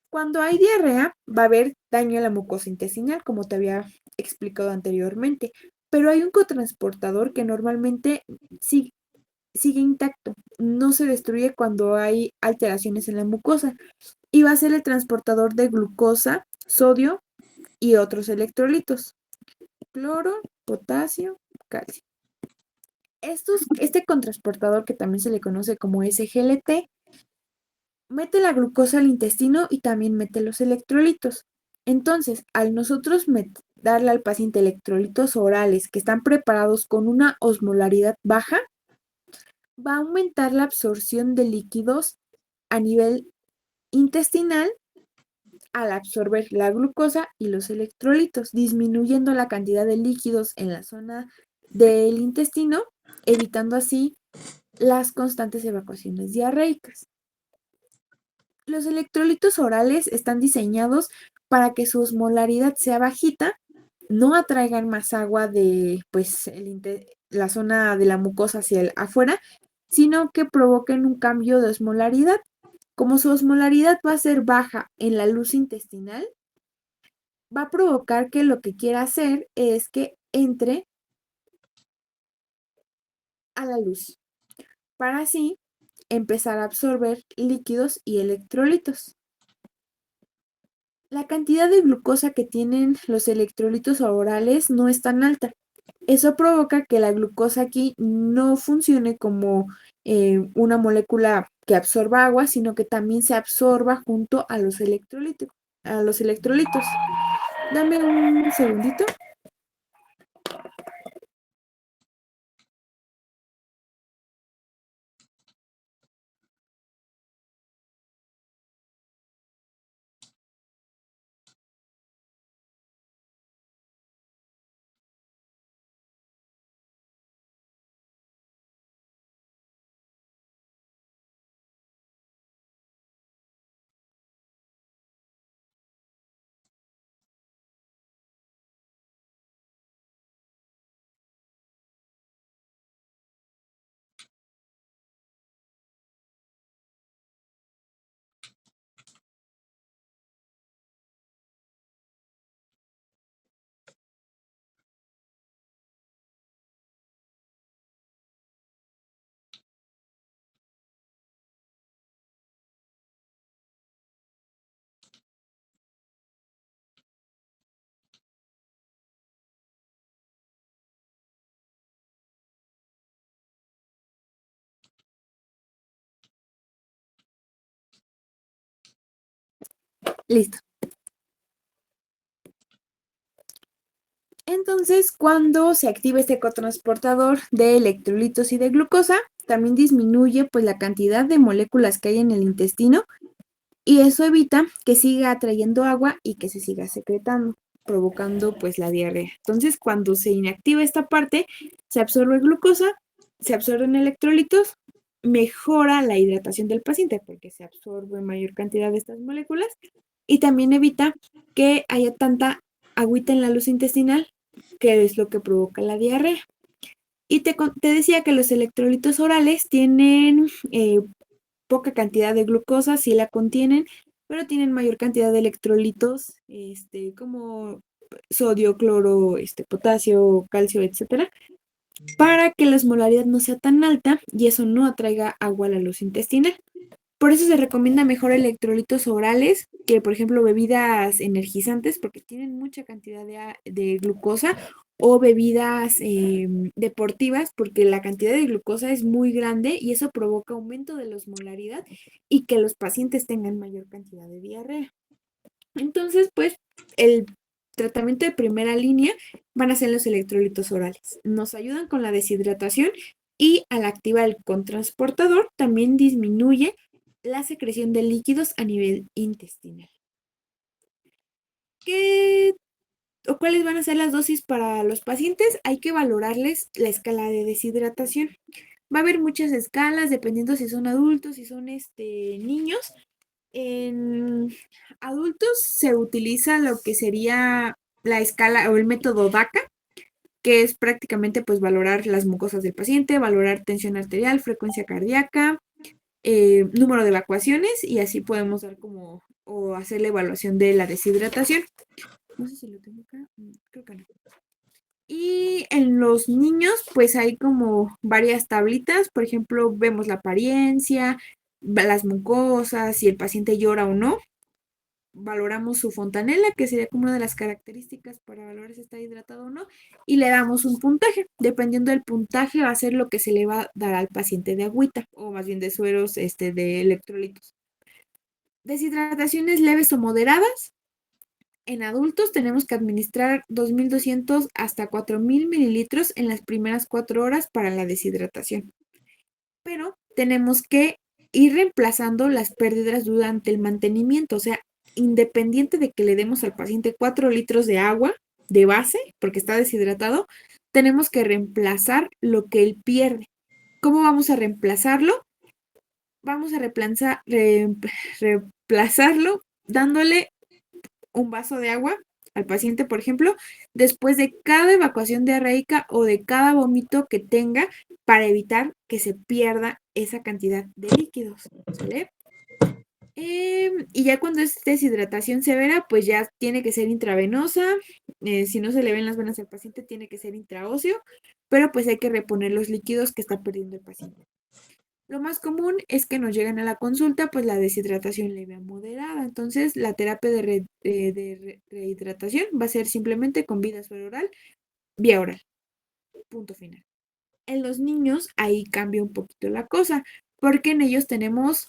Cuando hay diarrea, va a haber daño a la mucosa intestinal, como te había explicado anteriormente, pero hay un cotransportador que normalmente sigue intacto, no se destruye cuando hay alteraciones en la mucosa y va a ser el transportador de glucosa, sodio y otros electrolitos, cloro, potasio, calcio. Este contrasportador, que también se le conoce como SGLT, mete la glucosa al intestino y también mete los electrolitos. Entonces, al nosotros darle al paciente electrolitos orales que están preparados con una osmolaridad baja, va a aumentar la absorción de líquidos a nivel intestinal al absorber la glucosa y los electrolitos, disminuyendo la cantidad de líquidos en la zona del intestino, evitando así las constantes evacuaciones diarreicas. Los electrolitos orales están diseñados para que su osmolaridad sea bajita, no atraigan más agua de pues, la zona de la mucosa hacia afuera, sino que provoquen un cambio de osmolaridad. Como su osmolaridad va a ser baja en la luz intestinal, va a provocar que lo que quiera hacer es que entre a la luz, para así empezar a absorber líquidos y electrolitos. la cantidad de glucosa que tienen los electrolitos orales no es tan alta. Eso provoca que la glucosa aquí no funcione como una molécula que absorba agua, sino que también se absorba junto a los electrolitos. Dame un segundito. Listo. Entonces, cuando se activa este cotransportador de electrolitos y de glucosa, también disminuye pues la cantidad de moléculas que hay en el intestino y eso evita que siga atrayendo agua y que se siga secretando, provocando pues la diarrea. Entonces, cuando se inactiva esta parte, se absorbe glucosa, se absorben electrolitos, mejora la hidratación del paciente porque se absorbe mayor cantidad de estas moléculas y también evita que haya tanta agüita en la luz intestinal, que es lo que provoca la diarrea. Y te decía que los electrolitos orales tienen poca cantidad de glucosa, sí la contienen, pero tienen mayor cantidad de electrolitos, como sodio, cloro, potasio, calcio, etcétera, para que la osmolaridad no sea tan alta y eso no atraiga agua a la luz intestinal. Por eso se recomienda mejor electrolitos orales que, por ejemplo, bebidas energizantes porque tienen mucha cantidad de glucosa o bebidas deportivas porque la cantidad de glucosa es muy grande y eso provoca aumento de la osmolaridad y que los pacientes tengan mayor cantidad de diarrea. Entonces, pues, el tratamiento de primera línea van a ser los electrolitos orales. Nos ayudan con la deshidratación y al activar el contransportador también disminuye la secreción de líquidos a nivel intestinal. ¿Qué o cuáles van a ser las dosis para los pacientes? Hay que valorarles la escala de deshidratación. Va a haber muchas escalas dependiendo si son adultos, si son niños. En adultos se utiliza lo que sería la escala o el método DACA, que es prácticamente pues valorar las mucosas del paciente, valorar tensión arterial, frecuencia cardíaca, número de evacuaciones y así podemos dar como o hacer la evaluación de la deshidratación. No sé si lo tengo acá, creo que no. Y en los niños, pues hay como varias tablitas, por ejemplo, vemos la apariencia, las mucosas, si el paciente llora o no. Valoramos su fontanela, que sería como una de las características para valorar si está hidratado o no, y le damos un puntaje. Dependiendo del puntaje, va a ser lo que se le va a dar al paciente de agüita, o más bien de sueros, de electrolitos. Deshidrataciones leves o moderadas. En adultos tenemos que administrar 2.200 hasta 4.000 mililitros en las primeras 4 horas para la deshidratación. Pero tenemos que ir reemplazando las pérdidas durante el mantenimiento, o sea, independiente de que le demos al paciente 4 litros de agua de base, porque está deshidratado, tenemos que reemplazar lo que él pierde. ¿Cómo vamos a reemplazarlo? Vamos a reemplazarlo dándole un vaso de agua al paciente, por ejemplo, después de cada evacuación diarreica o de cada vómito que tenga para evitar que se pierda esa cantidad de líquidos, ¿sale? Y ya cuando es deshidratación severa, pues ya tiene que ser intravenosa. Si no se le ven las venas al paciente, tiene que ser intraóseo, pero pues hay que reponer los líquidos que está perdiendo el paciente. Lo más común es que nos lleguen a la consulta pues la deshidratación leve a moderada. Entonces la terapia de rehidratación va a ser simplemente con vida suero oral, vía oral. Punto final. En los niños ahí cambia un poquito la cosa, porque en ellos tenemos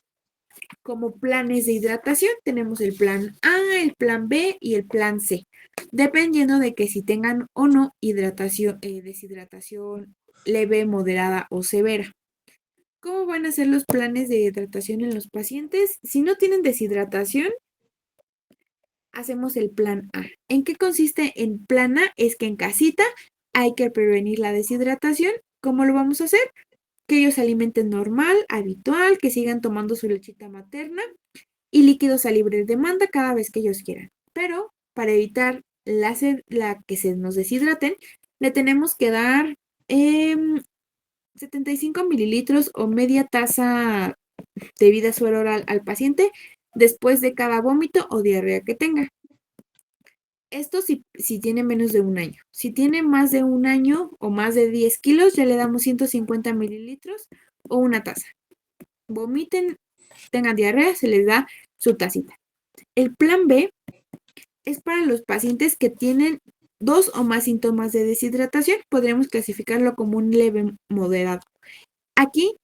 como planes de hidratación. Tenemos el plan A, el plan B y el plan C, dependiendo de que si tengan o no deshidratación leve, moderada o severa. ¿Cómo van a ser los planes de hidratación en los pacientes? Si no tienen deshidratación, hacemos el plan A. ¿En qué consiste en plan A? Es que en casita hay que prevenir la deshidratación. ¿Cómo lo vamos a hacer? Que ellos se alimenten normal, habitual, que sigan tomando su lechita materna y líquidos a libre demanda cada vez que ellos quieran. Pero para evitar que se nos deshidraten, le tenemos que dar 75 mililitros o media taza de vida suero oral al paciente después de cada vómito o diarrea que tenga. Esto si tiene menos de un año. Si tiene más de un año o más de 10 kilos, ya le damos 150 mililitros o una taza. Vomiten, tengan diarrea, se les da su tacita. El plan B es para los pacientes que tienen 2 o más síntomas de deshidratación. Podríamos clasificarlo como un leve moderado. Aquí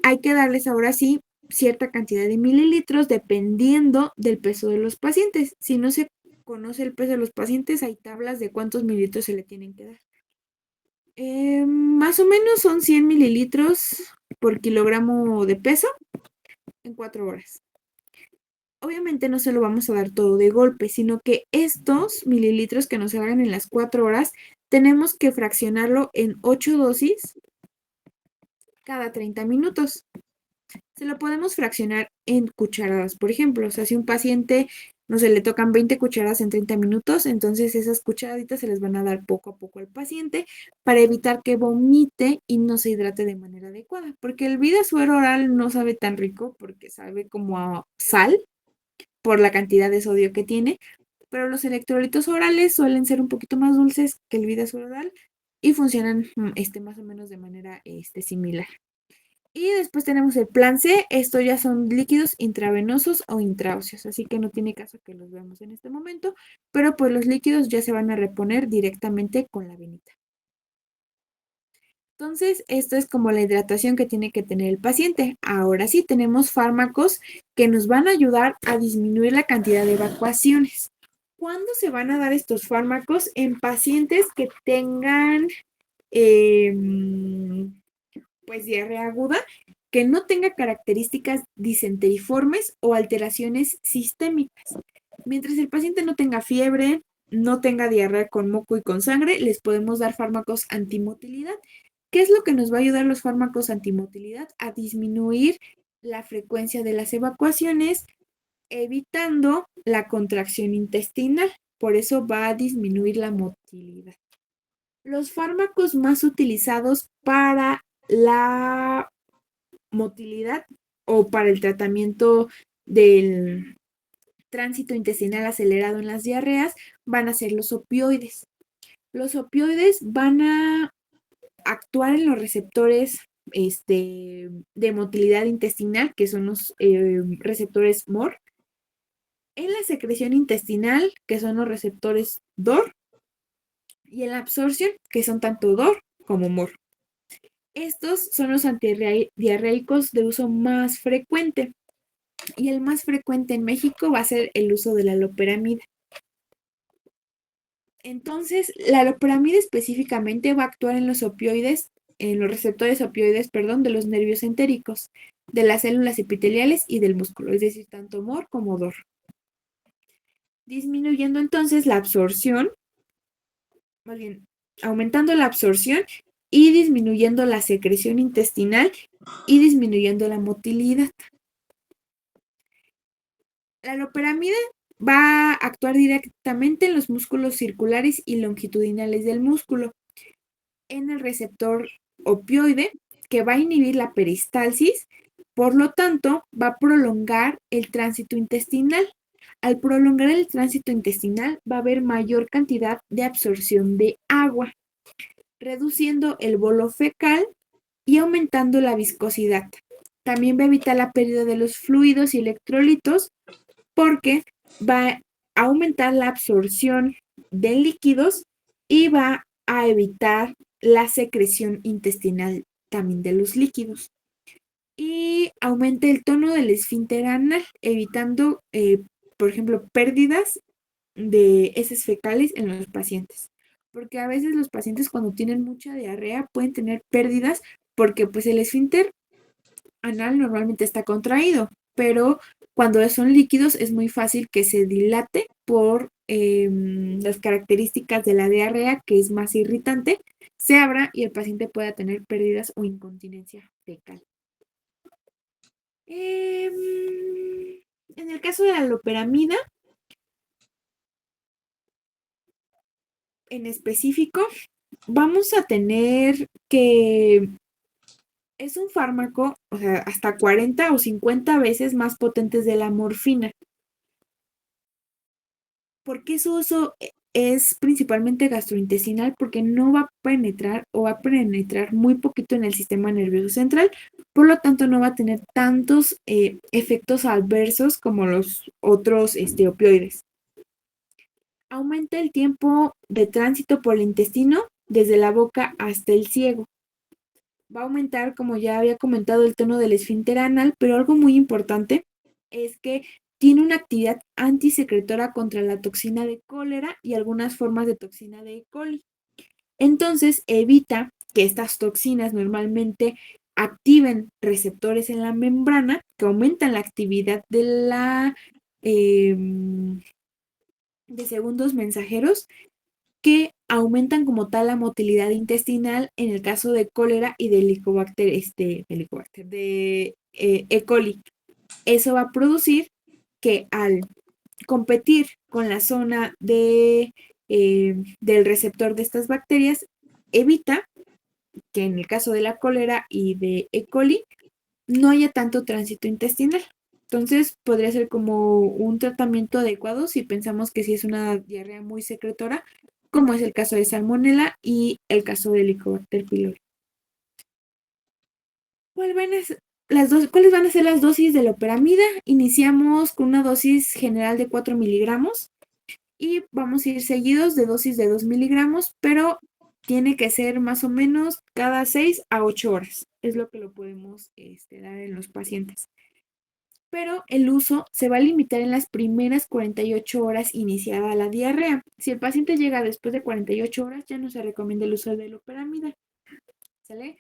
hay que darles ahora sí cierta cantidad de mililitros dependiendo del peso de los pacientes. Si no se conoce el peso de los pacientes, hay tablas de cuántos mililitros se le tienen que dar. Más o menos son 100 mililitros por kilogramo de peso en 4 horas. Obviamente no se lo vamos a dar todo de golpe, sino que estos mililitros que nos salgan en las 4 horas, tenemos que fraccionarlo en 8 dosis cada 30 minutos. Se lo podemos fraccionar en cucharadas, por ejemplo. O sea, si un paciente no se le tocan 20 cucharadas en 30 minutos, entonces esas cucharaditas se les van a dar poco a poco al paciente para evitar que vomite y no se hidrate de manera adecuada. Porque el vida suero oral no sabe tan rico porque sabe como a sal por la cantidad de sodio que tiene, pero los electrolitos orales suelen ser un poquito más dulces que el vida suero oral y funcionan más o menos de manera similar. Y después tenemos el plan C. Estos ya son líquidos intravenosos o intraóseos, así que no tiene caso que los veamos en este momento, pero pues los líquidos ya se van a reponer directamente con la venita. Entonces, esto es como la hidratación que tiene que tener el paciente. Ahora sí, tenemos fármacos que nos van a ayudar a disminuir la cantidad de evacuaciones. ¿Cuándo se van a dar estos fármacos? En pacientes que tengan pues diarrea aguda, que no tenga características disenteriformes o alteraciones sistémicas. Mientras el paciente no tenga fiebre, no tenga diarrea con moco y con sangre, les podemos dar fármacos antimotilidad. ¿Qué es lo que nos va a ayudar los fármacos antimotilidad? A disminuir la frecuencia de las evacuaciones, evitando la contracción intestinal. Por eso va a disminuir la motilidad. Los fármacos más utilizados para la motilidad o para el tratamiento del tránsito intestinal acelerado en las diarreas van a ser los opioides. Los opioides van a actuar en los receptores de motilidad intestinal, que son los receptores MOR, en la secreción intestinal, que son los receptores DOR, y en la absorción, que son tanto DOR como MOR. Estos son los antidiarreicos de uso más frecuente y el más frecuente en México va a ser el uso de la loperamida. Entonces, la loperamida específicamente va a actuar en los opioides, en los receptores opioides, perdón, de los nervios entéricos, de las células epiteliales y del músculo, es decir, tanto MOR como DOR. Disminuyendo entonces la absorción, más bien, aumentando la absorción y disminuyendo la secreción intestinal y disminuyendo la motilidad. La loperamida va a actuar directamente en los músculos circulares y longitudinales del músculo, en el receptor opioide, que va a inhibir la peristalsis, por lo tanto, va a prolongar el tránsito intestinal. Al prolongar el tránsito intestinal, va a haber mayor cantidad de absorción de agua, reduciendo el bolo fecal y aumentando la viscosidad. También va a evitar la pérdida de los fluidos y electrolitos porque va a aumentar la absorción de líquidos y va a evitar la secreción intestinal también de los líquidos. Y aumenta el tono del esfínter anal, evitando, por ejemplo, pérdidas de heces fecales en los pacientes. Porque a veces los pacientes cuando tienen mucha diarrea pueden tener pérdidas porque pues el esfínter anal normalmente está contraído, pero cuando son líquidos es muy fácil que se dilate por las características de la diarrea, que es más irritante, se abra y el paciente pueda tener pérdidas o incontinencia fecal. En el caso de la loperamida, en específico, vamos a tener que es un fármaco, o sea, hasta 40 o 50 veces más potentes de la morfina. ¿Por qué su uso es principalmente gastrointestinal? Porque no va a penetrar o va a penetrar muy poquito en el sistema nervioso central, por lo tanto no va a tener tantos efectos adversos como los otros opioides. Aumenta el tiempo de tránsito por el intestino desde la boca hasta el ciego. Va a aumentar, como ya había comentado, el tono del esfínter anal, pero algo muy importante es que tiene una actividad antisecretora contra la toxina de cólera y algunas formas de toxina de E. coli. Entonces, evita que estas toxinas normalmente activen receptores en la membrana que aumentan la actividad eh, de segundos mensajeros que aumentan como tal la motilidad intestinal en el caso de cólera y de de E. coli. Eso va a producir que al competir con la zona del receptor de estas bacterias, evita que en el caso de la cólera y de E. coli no haya tanto tránsito intestinal. Entonces, podría ser como un tratamiento adecuado si pensamos que sí es una diarrea muy secretora, como es el caso de Salmonella y el caso de Helicobacter pylori. ¿Cuáles van a ser las dosis de loperamida? Iniciamos con una dosis general de 4 miligramos y vamos a ir seguidos de dosis de 2 miligramos, pero tiene que ser más o menos cada 6 a 8 horas. Es lo que lo podemos dar en los pacientes. Pero el uso se va a limitar en las primeras 48 horas iniciada la diarrea. Si el paciente llega después de 48 horas, ya no se recomienda el uso de loperamida. ¿Sale?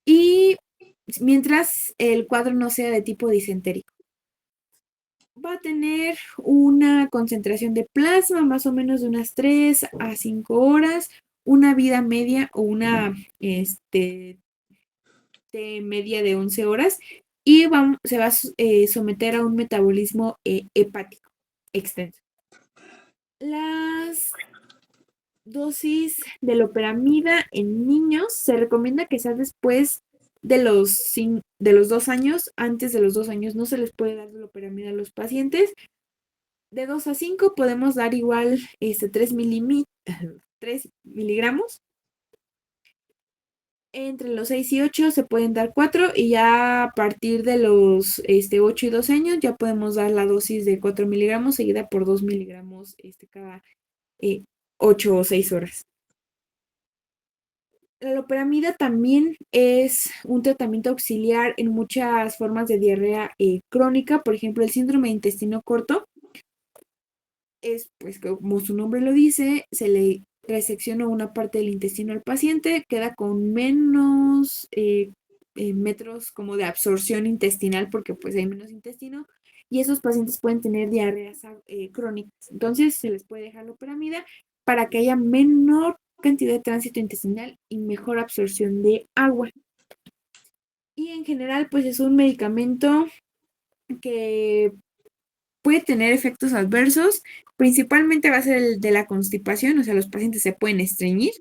Y mientras el cuadro no sea de tipo disentérico. Va a tener una concentración de plasma más o menos de unas 3 a 5 horas, una vida media o una media de 11 horas y se va a someter a un metabolismo hepático extenso. Las dosis de loperamida en niños se recomienda que sea después de los 2 años. Antes de los 2 años no se les puede dar loperamida a los pacientes. De 2 a 5 podemos dar igual 3 miligramos. Entre los 6 y 8 se pueden dar 4 y ya a partir de los 8 y 12 años ya podemos dar la dosis de 4 miligramos seguida por 2 miligramos cada 8 o 6 horas. La loperamida también es un tratamiento auxiliar en muchas formas de diarrea crónica, por ejemplo, el síndrome de intestino corto. Es, pues, como su nombre lo dice, se le resecciona una parte del intestino al paciente, queda con menos metros como de absorción intestinal porque pues hay menos intestino y esos pacientes pueden tener diarreas crónicas. Entonces se les puede dejar loperamida para que haya menor cantidad de tránsito intestinal y mejor absorción de agua. Y en general pues es un medicamento que puede tener efectos adversos, principalmente va a ser el de la constipación, o sea, los pacientes se pueden estreñir.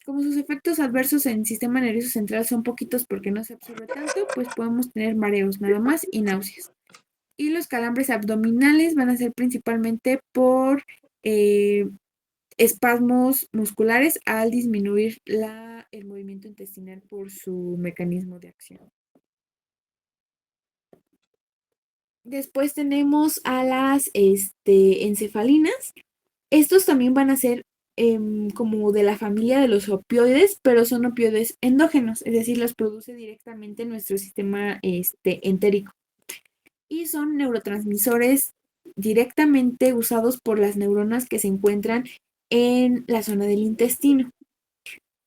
Como sus efectos adversos en el sistema nervioso central son poquitos porque no se absorbe tanto, pues podemos tener mareos nada más y náuseas. Y los calambres abdominales van a ser principalmente por espasmos musculares al disminuir el movimiento intestinal por su mecanismo de acción. Después tenemos a las encefalinas. Estos también van a ser como de la familia de los opioides, pero son opioides endógenos, es decir, los produce directamente nuestro sistema entérico. Y son neurotransmisores directamente usados por las neuronas que se encuentran en la zona del intestino.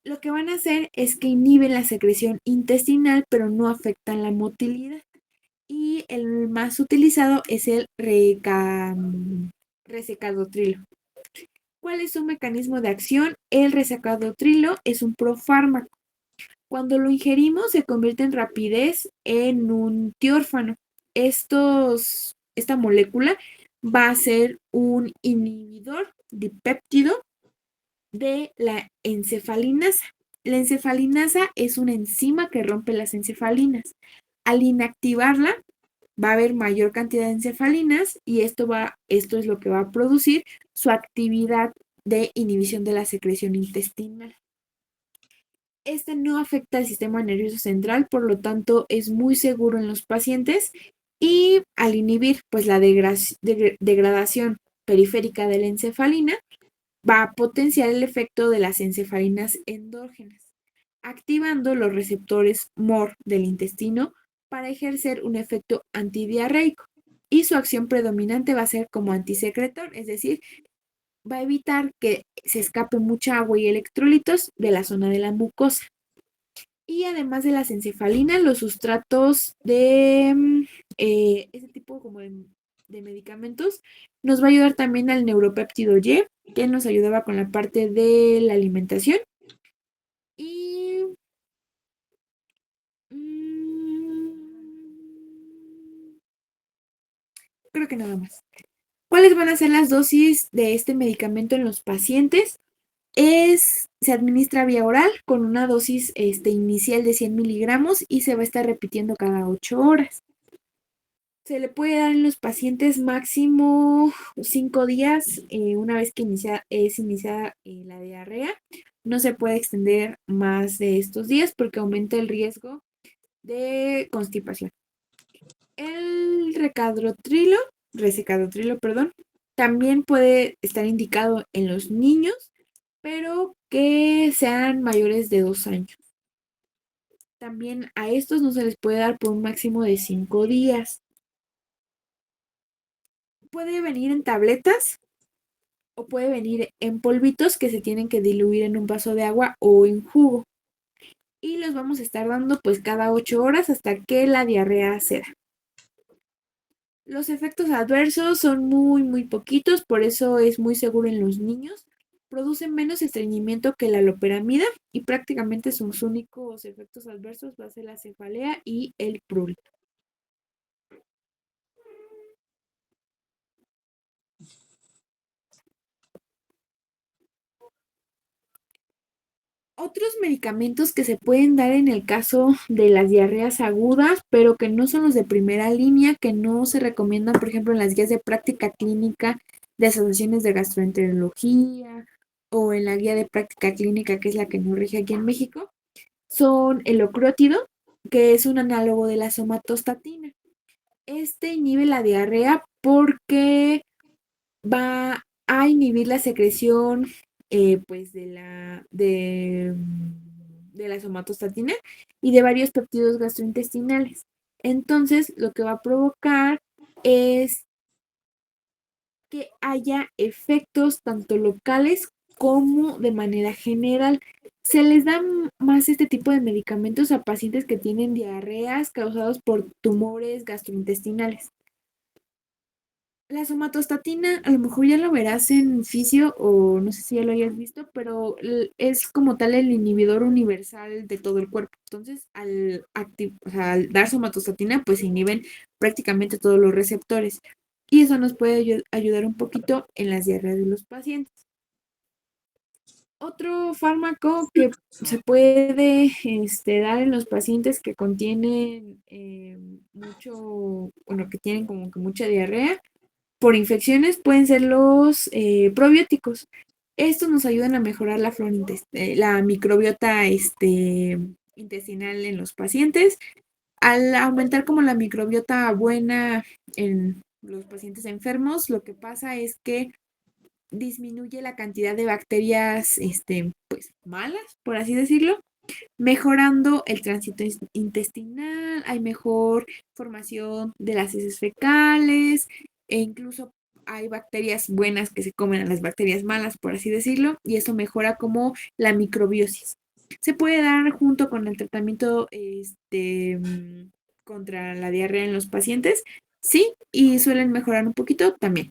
Lo que van a hacer es que inhiben la secreción intestinal, pero no afectan la motilidad. Y el más utilizado es el resecadotrilo. ¿Cuál es su mecanismo de acción? El resecadotrilo es un profármaco. Cuando lo ingerimos se convierte en rapidez en un tiórfano. Esta molécula va a ser un inhibidor dipéptido de la encefalinasa. La encefalinasa es una enzima que rompe las encefalinas. Al inactivarla, va a haber mayor cantidad de encefalinas y esto es lo que va a producir su actividad de inhibición de la secreción intestinal. Este no afecta al sistema nervioso central, por lo tanto es muy seguro en los pacientes y al inhibir pues la degradación periférica de la encefalina, va a potenciar el efecto de las encefalinas endógenas, activando los receptores MOR del intestino para ejercer un efecto antidiarreico. Y su acción predominante va a ser como antisecretor, es decir, va a evitar que se escape mucha agua y electrolitos de la zona de la mucosa. Y además de las encefalinas, los sustratos de ese tipo como de medicamentos nos va a ayudar también al neuropéptido Y, que nos ayudaba con la parte de la alimentación. Y creo que nada más. ¿Cuáles van a ser las dosis de este medicamento en los pacientes? Se administra vía oral con una dosis inicial de 100 miligramos y se va a estar repitiendo cada 8 horas. Se le puede dar en los pacientes máximo 5 días una vez que es iniciada la diarrea. No se puede extender más de estos días porque aumenta el riesgo de constipación. El resecadotrilo, perdón, también puede estar indicado en los niños, pero que sean mayores de 2 años. También a estos no se les puede dar por un máximo de 5 días. Puede venir en tabletas o puede venir en polvitos que se tienen que diluir en un vaso de agua o en jugo. Y los vamos a estar dando pues cada 8 horas hasta que la diarrea ceda. Los efectos adversos son muy poquitos, por eso es muy seguro en los niños. Producen menos estreñimiento que la loperamida y prácticamente sus únicos efectos adversos va a ser la cefalea y el prurito. Otros medicamentos que se pueden dar en el caso de las diarreas agudas, pero que no son los de primera línea, que no se recomiendan, por ejemplo, en las guías de práctica clínica de asociaciones de gastroenterología o en la guía de práctica clínica, que es la que nos rige aquí en México, son el ocrótido, que es un análogo de la somatostatina. Este inhibe la diarrea porque va a inhibir la secreción pues de la somatostatina y de varios péptidos gastrointestinales. Entonces, lo que va a provocar es que haya efectos tanto locales como de manera general. Se les da más este tipo de medicamentos a pacientes que tienen diarreas causadas por tumores gastrointestinales. La somatostatina, a lo mejor ya lo verás en fisio o no sé si ya lo hayas visto, pero es como tal el inhibidor universal de todo el cuerpo. Entonces, o sea, al dar somatostatina, pues se inhiben prácticamente todos los receptores. Y eso nos puede ayudar un poquito en las diarreas de los pacientes. Otro fármaco que se puede dar en los pacientes que contienen bueno, que tienen como que mucha diarrea por infecciones pueden ser los probióticos. Estos nos ayudan a mejorar la microbiota intestinal en los pacientes, Al aumentar como la microbiota buena en los pacientes enfermos, lo que pasa es que disminuye la cantidad de bacterias, pues malas, por así decirlo, mejorando el tránsito intestinal, hay mejor formación de las heces fecales e incluso hay bacterias buenas que se comen a las bacterias malas, por así decirlo, y eso mejora como la microbiosis. Se puede dar junto con el tratamiento contra la diarrea en los pacientes, sí, y suelen mejorar un poquito también.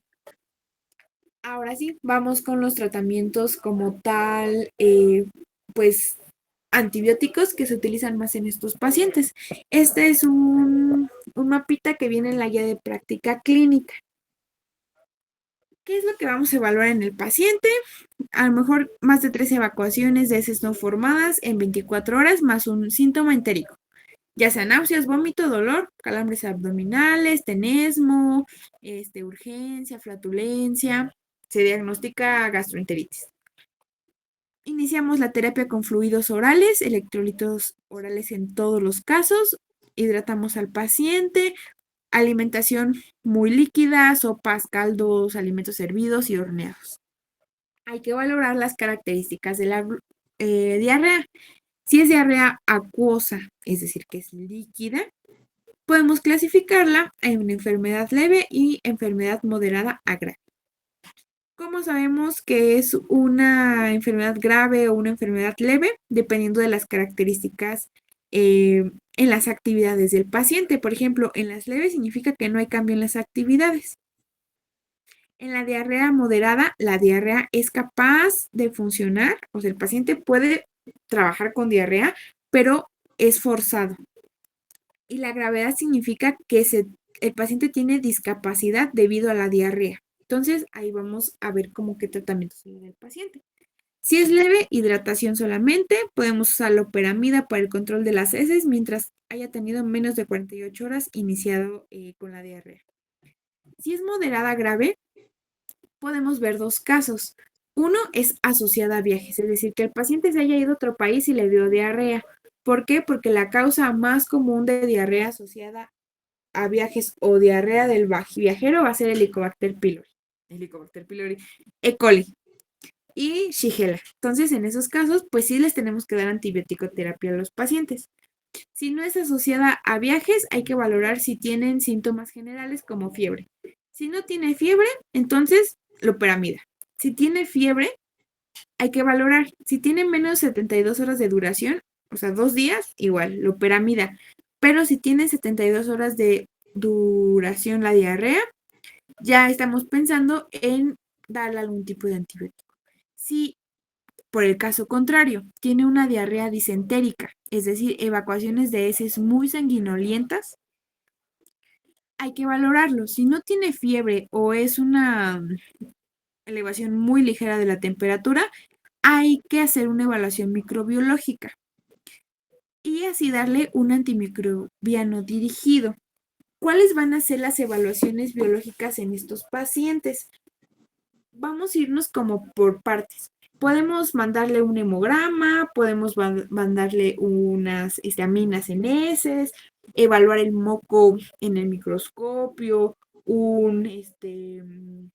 Ahora sí, vamos con los tratamientos como tal, pues antibióticos que se utilizan más en estos pacientes. Este es un mapita que viene en la guía de práctica clínica. ¿Qué es lo que vamos a evaluar en el paciente? A lo mejor más de 3 evacuaciones de heces no formadas en 24 horas más un síntoma entérico, ya sea náuseas, vómito, dolor, calambres abdominales, tenesmo, urgencia, flatulencia. Se diagnostica gastroenteritis. Iniciamos la terapia con fluidos orales, electrolitos orales en todos los casos. Hidratamos al paciente, alimentación muy líquida, sopas, caldos, alimentos hervidos y horneados. Hay que valorar las características de la diarrea. Si es diarrea acuosa, es decir, que es líquida, podemos clasificarla en una enfermedad leve y enfermedad moderada a grave. ¿Cómo sabemos que es una enfermedad grave o una enfermedad leve? Dependiendo de las características en las actividades del paciente. Por ejemplo, en las leves significa que no hay cambio en las actividades. En la diarrea moderada, la diarrea es capaz de funcionar, o sea, el paciente puede trabajar con diarrea, pero es forzado. Y la gravedad significa que el paciente tiene discapacidad debido a la diarrea. Entonces, ahí vamos a ver cómo qué tratamiento se le da al paciente. Si es leve, hidratación solamente. Podemos usar loperamida para el control de las heces mientras haya tenido menos de 48 horas iniciado con la diarrea. Si es moderada grave, podemos ver dos casos. Uno es asociada a viajes, es decir, que el paciente se haya ido a otro país y le dio diarrea. ¿Por qué? Porque la causa más común de diarrea asociada a viajes o diarrea del viajero va a ser Helicobacter pylori. Helicobacter pylori, E. coli y Shigella. Entonces, en esos casos, pues sí les tenemos que dar antibiótico terapia a los pacientes. Si no es asociada a viajes, hay que valorar si tienen síntomas generales como fiebre. Si no tiene fiebre, entonces loperamida. Si tiene fiebre, hay que valorar. Si tiene menos de 72 horas de duración, o sea, 2 días, igual, loperamida. Pero si tiene 72 horas de duración la diarrea, ya estamos pensando en darle algún tipo de antibiótico. Si, por el caso contrario, tiene una diarrea disentérica, es decir, evacuaciones de heces muy sanguinolientas, hay que valorarlo. Si no tiene fiebre o es una elevación muy ligera de la temperatura, hay que hacer una evaluación microbiológica y así darle un antimicrobiano dirigido. ¿Cuáles van a ser las evaluaciones biológicas en estos pacientes? Vamos a irnos como por partes. Podemos mandarle un hemograma, podemos mandarle unas aminas en heces, evaluar el moco en el microscopio, un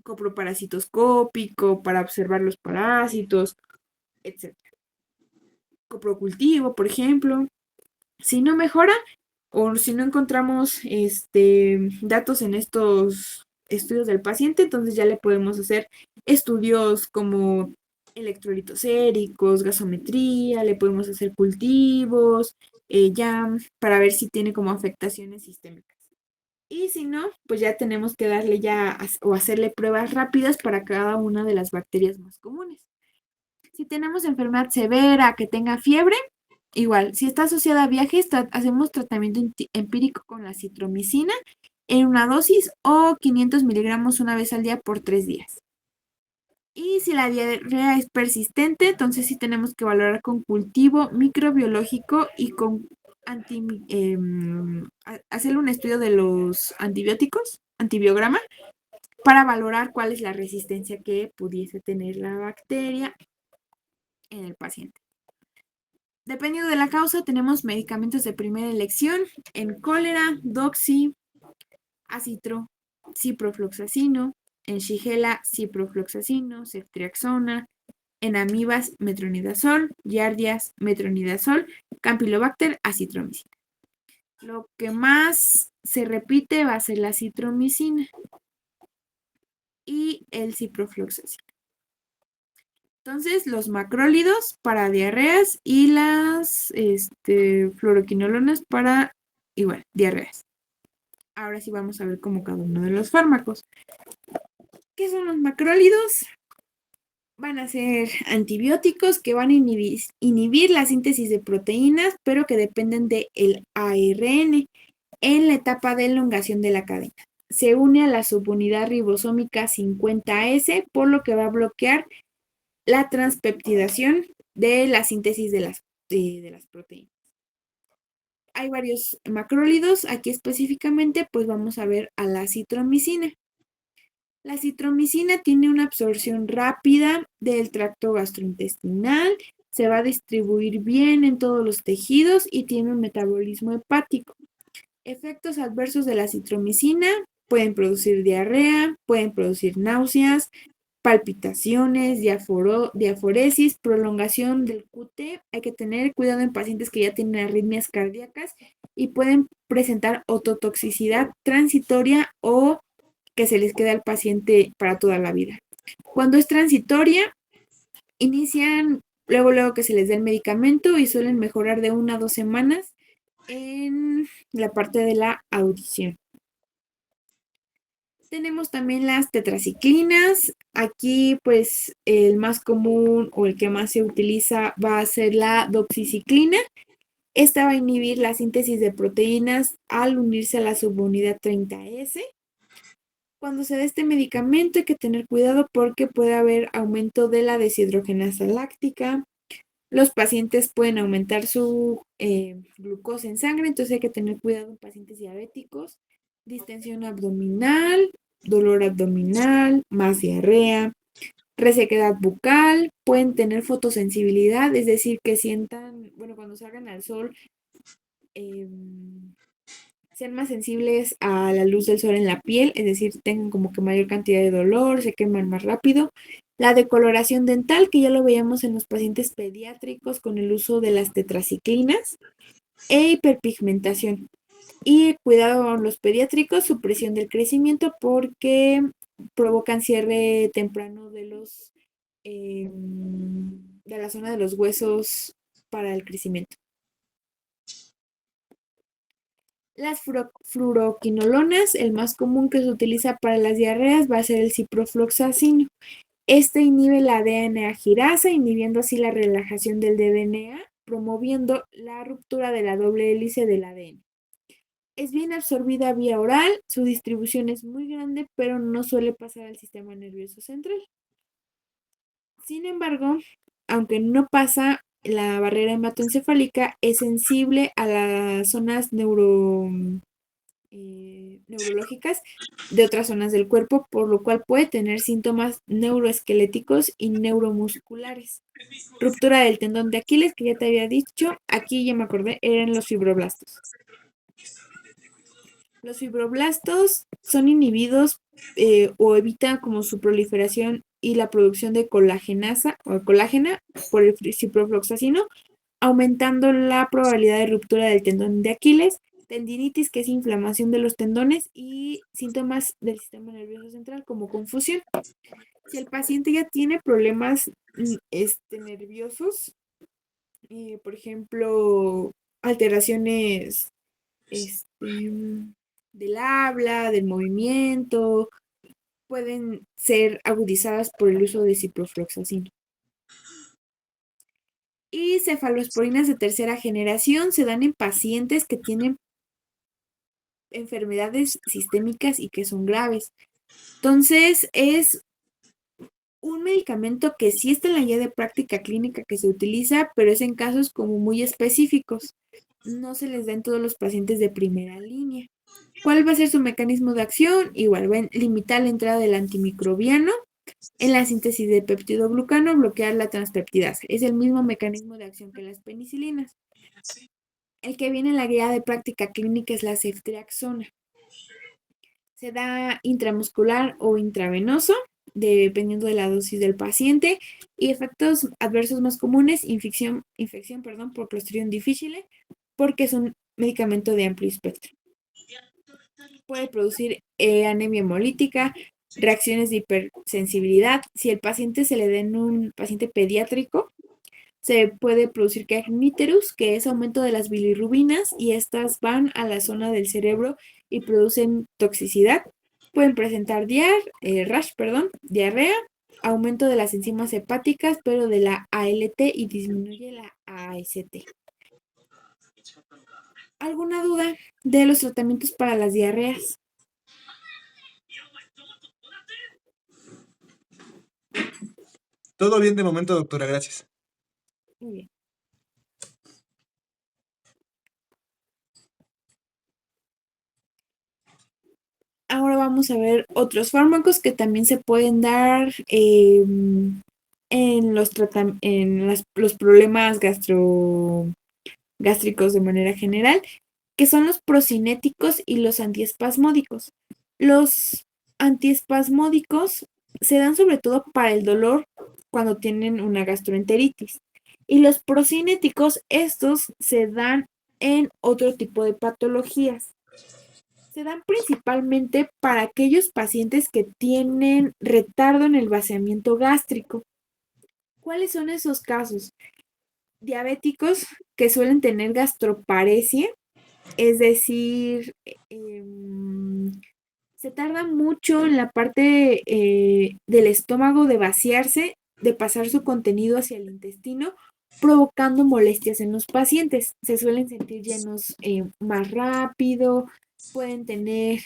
coproparasitoscópico para observar los parásitos, etc. Coprocultivo, por ejemplo. Si no mejora o si no encontramos datos en estos estudios del paciente, entonces ya le podemos hacer estudios como electrolitos séricos, gasometría, le podemos hacer cultivos, ya para ver si tiene como afectaciones sistémicas. Y si no, pues ya tenemos que darle ya o hacerle pruebas rápidas para cada una de las bacterias más comunes. Si tenemos enfermedad severa, que tenga fiebre, igual, si está asociada a viajes, hacemos tratamiento empírico con la citromicina en una dosis o 500 miligramos una vez al día por 3 días. Y si la diarrea es persistente, entonces sí tenemos que valorar con cultivo microbiológico y con hacerle un estudio de los antibióticos, antibiograma, para valorar cuál es la resistencia que pudiese tener la bacteria en el paciente. Dependiendo de la causa, tenemos medicamentos de primera elección en cólera, doxy, acitro, ciprofloxacino, en shigella, ciprofloxacino, ceftriaxona, en amibas, metronidazol, giardias, metronidazol, campylobacter, acitromicina. Lo que más se repite va a ser la citromicina y el ciprofloxacino. Entonces, los macrólidos para diarreas y las fluoroquinolonas para, igual, diarreas. Ahora sí vamos a ver como cada uno de los fármacos. ¿Qué son los macrólidos? Van a ser antibióticos que van a inhibir la síntesis de proteínas, pero que dependen del ARN en la etapa de elongación de la cadena. Se une a la subunidad ribosómica 50S, por lo que va a bloquear la transpeptidación de la síntesis de las proteínas. Hay varios macrólidos. Aquí específicamente, pues vamos a ver a la citromicina. La citromicina tiene una absorción rápida del tracto gastrointestinal, se va a distribuir bien en todos los tejidos y tiene un metabolismo hepático. Efectos adversos de la citromicina pueden producir diarrea, pueden producir náuseas, palpitaciones, diaforesis, prolongación del QT. Hay que tener cuidado en pacientes que ya tienen arritmias cardíacas y pueden presentar ototoxicidad transitoria o que se les quede al paciente para toda la vida. Cuando es transitoria, inician luego que se les dé el medicamento y suelen mejorar de 1 a 2 semanas en la parte de la audición. Tenemos también las tetraciclinas. Aquí pues el más común o el que más se utiliza va a ser la doxiciclina. Esta va a inhibir la síntesis de proteínas al unirse a la subunidad 30S. Cuando se da este medicamento hay que tener cuidado porque puede haber aumento de la deshidrogenasa láctica. Los pacientes pueden aumentar su glucosa en sangre, entonces hay que tener cuidado en pacientes diabéticos. Distensión abdominal, dolor abdominal, más diarrea, resequedad bucal, pueden tener fotosensibilidad, es decir, que sientan, bueno, cuando salgan al sol, sean más sensibles a la luz del sol en la piel, es decir, tengan como que mayor cantidad de dolor, se queman más rápido. La decoloración dental, que ya lo veíamos en los pacientes pediátricos con el uso de las tetraciclinas, e hiperpigmentación. Y cuidado con los pediátricos, supresión del crecimiento porque provocan cierre temprano de la zona de los huesos para el crecimiento. Las fluoroquinolonas, el más común que se utiliza para las diarreas va a ser el ciprofloxacino. Este inhibe la DNA girasa, inhibiendo así la relajación del DNA, promoviendo la ruptura de la doble hélice del ADN. Es bien absorbida vía oral, su distribución es muy grande, pero no suele pasar al sistema nervioso central. Sin embargo, aunque no pasa la barrera hematoencefálica, es sensible a las zonas neurológicas de otras zonas del cuerpo, por lo cual puede tener síntomas neuroesqueléticos y neuromusculares. Ruptura del tendón de Aquiles, que ya te había dicho, aquí ya me acordé, eran los fibroblastos. Los fibroblastos son inhibidos o evitan como su proliferación y la producción de colagenasa o colágena por el ciprofloxacino, aumentando la probabilidad de ruptura del tendón de Aquiles, tendinitis, que es inflamación de los tendones, y síntomas del sistema nervioso central como confusión. Si el paciente ya tiene problemas nerviosos, por ejemplo, alteraciones del habla, del movimiento, pueden ser agudizadas por el uso de ciprofloxacino. Y cefalosporinas de tercera generación se dan en pacientes que tienen enfermedades sistémicas y que son graves. Entonces, es un medicamento que sí está en la guía de práctica clínica que se utiliza, pero es en casos como muy específicos. No se les da en todos los pacientes de primera línea. ¿Cuál va a ser su mecanismo de acción? Igual, va a limitar la entrada del antimicrobiano En la síntesis de peptidoglucano, bloquear la transpeptidasa. Es el mismo mecanismo de acción que las penicilinas. El que viene en la guía de práctica clínica es la ceftriaxona. Se da intramuscular o intravenoso, dependiendo de la dosis del paciente. Y efectos adversos más comunes, infección por Clostridium difficile, porque es un medicamento de amplio espectro. Puede producir anemia hemolítica, reacciones de hipersensibilidad. Si el paciente se le da en un paciente pediátrico, se puede producir kernicterus, que es aumento de las bilirrubinas, y estas van a la zona del cerebro y producen toxicidad. Pueden presentar diarrea, aumento de las enzimas hepáticas, pero de la ALT, y disminuye la AST. ¿Alguna duda de los tratamientos para las diarreas? Todo bien de momento, doctora, gracias. Muy bien. Ahora vamos a ver otros fármacos que también se pueden dar en los problemas gástricos de manera general, que son los procinéticos y los antiespasmódicos. Los antiespasmódicos se dan sobre todo para el dolor cuando tienen una gastroenteritis. Y los procinéticos, estos se dan en otro tipo de patologías. Se dan principalmente para aquellos pacientes que tienen retardo en el vaciamiento gástrico. ¿Cuáles son esos casos? Diabéticos que suelen tener gastroparesia, es decir, se tarda mucho en la parte del estómago de vaciarse, de pasar su contenido hacia el intestino, provocando molestias en los pacientes. Se suelen sentir llenos más rápido, pueden tener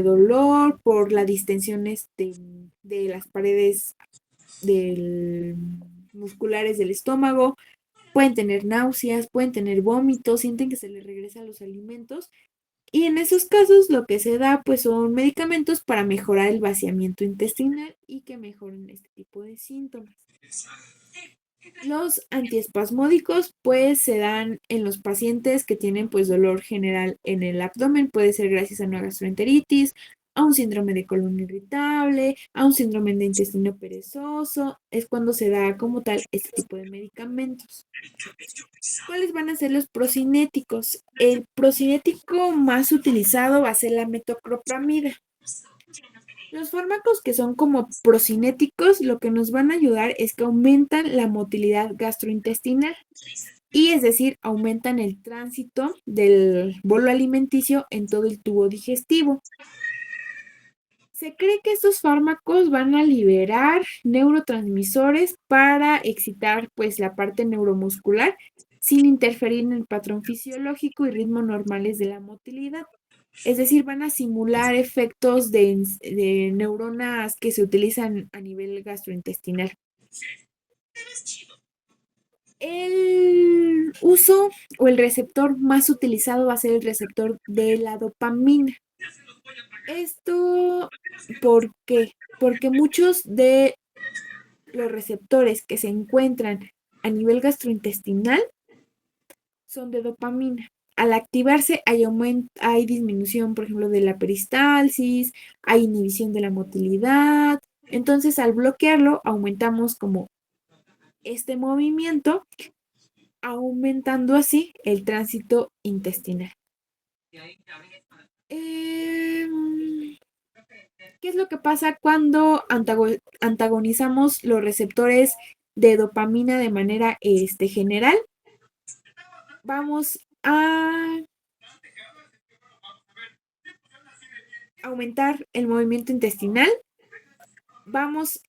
dolor por la distensión de las paredes musculares del estómago, pueden tener náuseas, pueden tener vómitos, sienten que se les regresan los alimentos. Y en esos casos lo que se da pues son medicamentos para mejorar el vaciamiento intestinal y que mejoren este tipo de síntomas. Los antiespasmódicos pues se dan en los pacientes que tienen pues dolor general en el abdomen, puede ser gracias a una gastroenteritis, a un síndrome de colon irritable, a un síndrome de intestino perezoso, es cuando se da como tal este tipo de medicamentos. ¿Cuáles van a ser los procinéticos? El procinético más utilizado va a ser la metoclopramida. Los fármacos que son como procinéticos lo que nos van a ayudar es que aumentan la motilidad gastrointestinal y es decir, aumentan el tránsito del bolo alimenticio en todo el tubo digestivo. Se cree que estos fármacos van a liberar neurotransmisores para excitar pues la parte neuromuscular sin interferir en el patrón fisiológico y ritmo normales de la motilidad. Es decir, van a simular efectos de neuronas que se utilizan a nivel gastrointestinal. El uso o el receptor más utilizado va a ser el receptor de la dopamina. Esto, ¿por qué? Porque muchos de los receptores que se encuentran a nivel gastrointestinal son de dopamina. Al activarse hay disminución, por ejemplo, de la peristalsis, hay inhibición de la motilidad. Entonces, al bloquearlo, aumentamos como este movimiento, aumentando así el tránsito intestinal. ¿Qué es lo que pasa cuando antagonizamos los receptores de dopamina de manera general? Vamos a aumentar el movimiento intestinal, vamos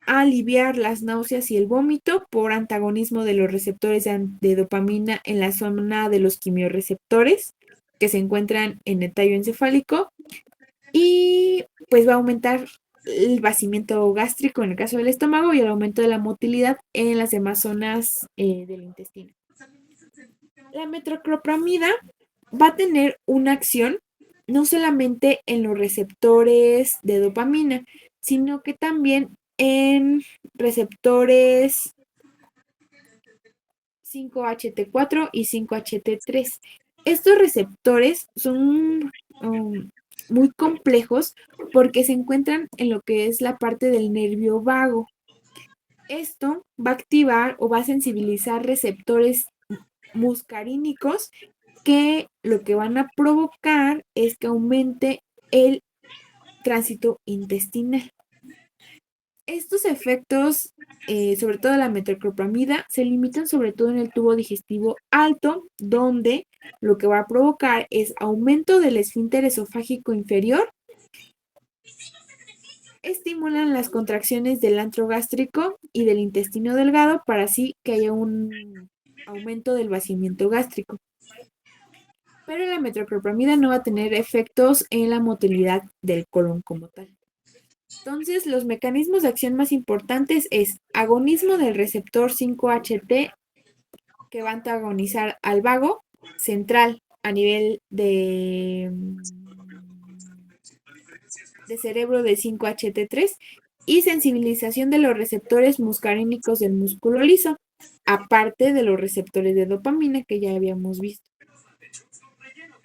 a aliviar las náuseas y el vómito por antagonismo de los receptores de dopamina en la zona de los quimiorreceptores que se encuentran en el tallo encefálico, y pues va a aumentar el vaciamiento gástrico en el caso del estómago y el aumento de la motilidad en las demás zonas del intestino. La metoclopramida va a tener una acción no solamente en los receptores de dopamina, sino que también en receptores 5HT4 y 5HT3. Estos receptores son muy complejos porque se encuentran en lo que es la parte del nervio vago. Esto va a activar o va a sensibilizar receptores muscarínicos que lo que van a provocar es que aumente el tránsito intestinal. Estos efectos, sobre todo la metoclopramida, se limitan sobre todo en el tubo digestivo alto, donde lo que va a provocar es aumento del esfínter esofágico inferior, estimulan las contracciones del antro gástrico y del intestino delgado para así que haya un aumento del vaciamiento gástrico. Pero la metoclopramida no va a tener efectos en la motilidad del colon como tal. Entonces, los mecanismos de acción más importantes es agonismo del receptor 5HT que va a antagonizar al vago central a nivel de cerebro de 5HT3 y sensibilización de los receptores muscarínicos del músculo liso, aparte de los receptores de dopamina que ya habíamos visto.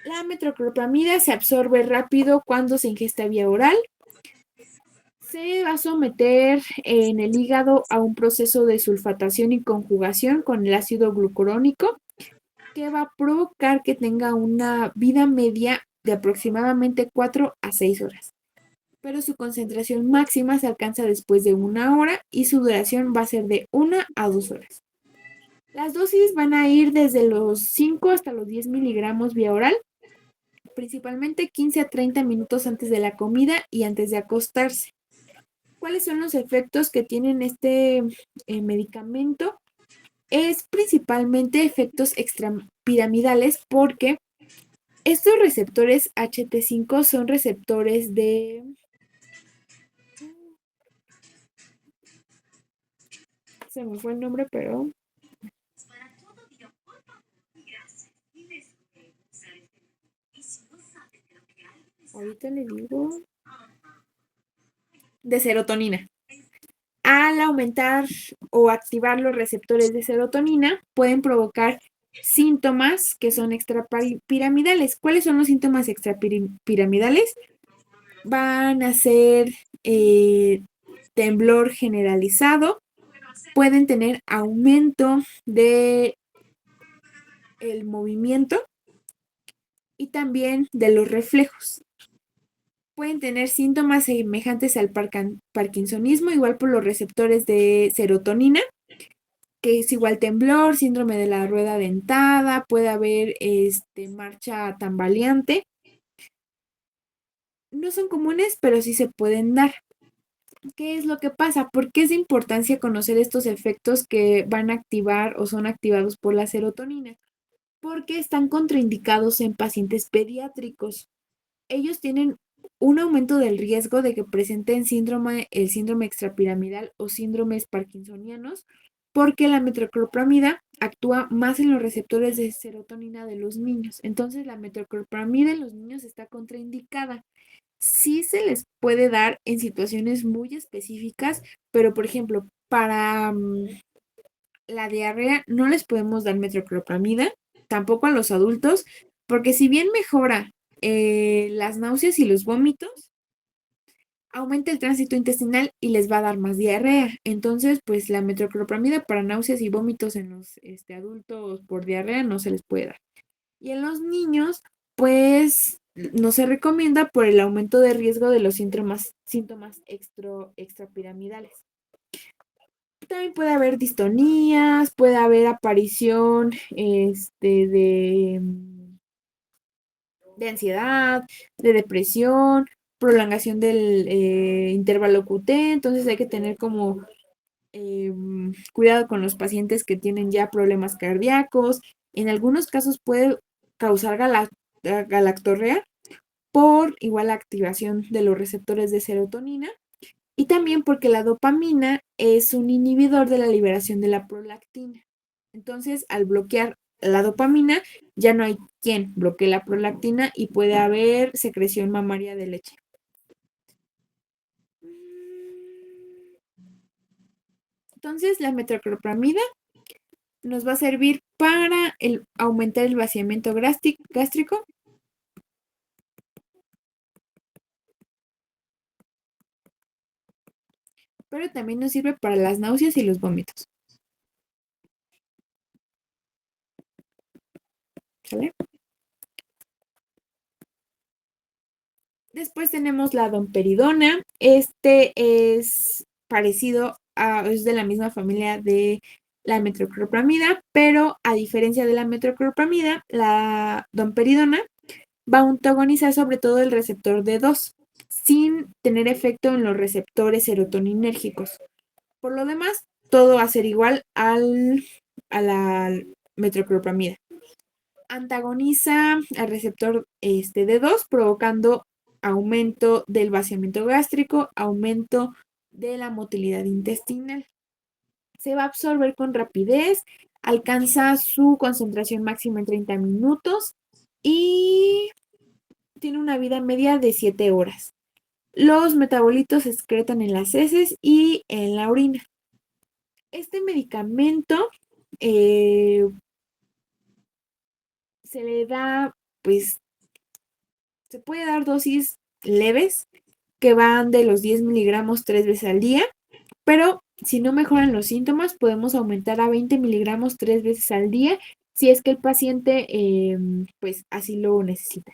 La metoclopramida se absorbe rápido cuando se ingesta vía oral. Se va a someter en el hígado a un proceso de sulfatación y conjugación con el ácido glucurónico que va a provocar que tenga una vida media de aproximadamente 4 a 6 horas. Pero su concentración máxima se alcanza después de 1 hora y su duración va a ser de 1 a 2 horas. Las dosis van a ir desde los 5 hasta los 10 miligramos vía oral, principalmente 15 a 30 minutos antes de la comida y antes de acostarse. ¿Cuáles son los efectos que tienen este medicamento? Es principalmente efectos extrapiramidales porque estos receptores HT5 son receptores de... Se me fue el nombre, pero... Ahorita le digo... De serotonina. Al aumentar o activar los receptores de serotonina, pueden provocar síntomas que son extrapiramidales. ¿Cuáles son los síntomas extrapiramidales? Van a ser temblor generalizado, pueden tener aumento de el movimiento y también de los reflejos. Pueden tener síntomas semejantes al parkinsonismo, igual por los receptores de serotonina, que es igual temblor, síndrome de la rueda dentada, puede haber marcha tambaleante. No son comunes, pero sí se pueden dar. ¿Qué es lo que pasa? ¿Por qué es de importancia conocer estos efectos que van a activar o son activados por la serotonina? Porque están contraindicados en pacientes pediátricos. Ellos tienen un aumento del riesgo de que presenten el síndrome extrapiramidal o síndromes parkinsonianos, porque la metoclopramida actúa más en los receptores de serotonina de los niños. Entonces, la metoclopramida en los niños está contraindicada. Sí se les puede dar en situaciones muy específicas, pero por ejemplo, para la diarrea no les podemos dar metoclopramida, tampoco a los adultos, porque si bien mejora las náuseas y los vómitos, aumenta el tránsito intestinal y les va a dar más diarrea. Entonces, pues la metoclopramida para náuseas y vómitos en los adultos por diarrea no se les puede dar. Y en los niños, pues no se recomienda por el aumento de riesgo de los síntomas extrapiramidales. También puede haber distonías, puede haber aparición de ansiedad, de depresión, prolongación del intervalo QT, entonces hay que tener como cuidado con los pacientes que tienen ya problemas cardíacos. En algunos casos puede causar galactorrea por igual activación de los receptores de serotonina y también porque la dopamina es un inhibidor de la liberación de la prolactina. Entonces, al bloquear la dopamina, ya no hay quien bloquee la prolactina y puede haber secreción mamaria de leche. Entonces, la metoclopramida nos va a servir para aumentar el vaciamiento gástrico, pero también nos sirve para las náuseas y los vómitos. ¿Sale? Después tenemos la domperidona. Este es parecido es de la misma familia de la metoclopramida, pero a diferencia de la metoclopramida, la domperidona va a antagonizar sobre todo el receptor D2, sin tener efecto en los receptores serotoninérgicos. Por lo demás, todo va a ser igual a la metoclopramida. Antagoniza al receptor D2, provocando aumento del vaciamiento gástrico, aumento de la motilidad intestinal. Se va a absorber con rapidez, alcanza su concentración máxima en 30 minutos y tiene una vida media de 7 horas. Los metabolitos se excretan en las heces y en la orina. Este medicamento se le da, pues, se puede dar dosis leves que van de los 10 miligramos 3 veces al día, pero si no mejoran los síntomas, podemos aumentar a 20 miligramos 3 veces al día si es que el paciente pues así lo necesita.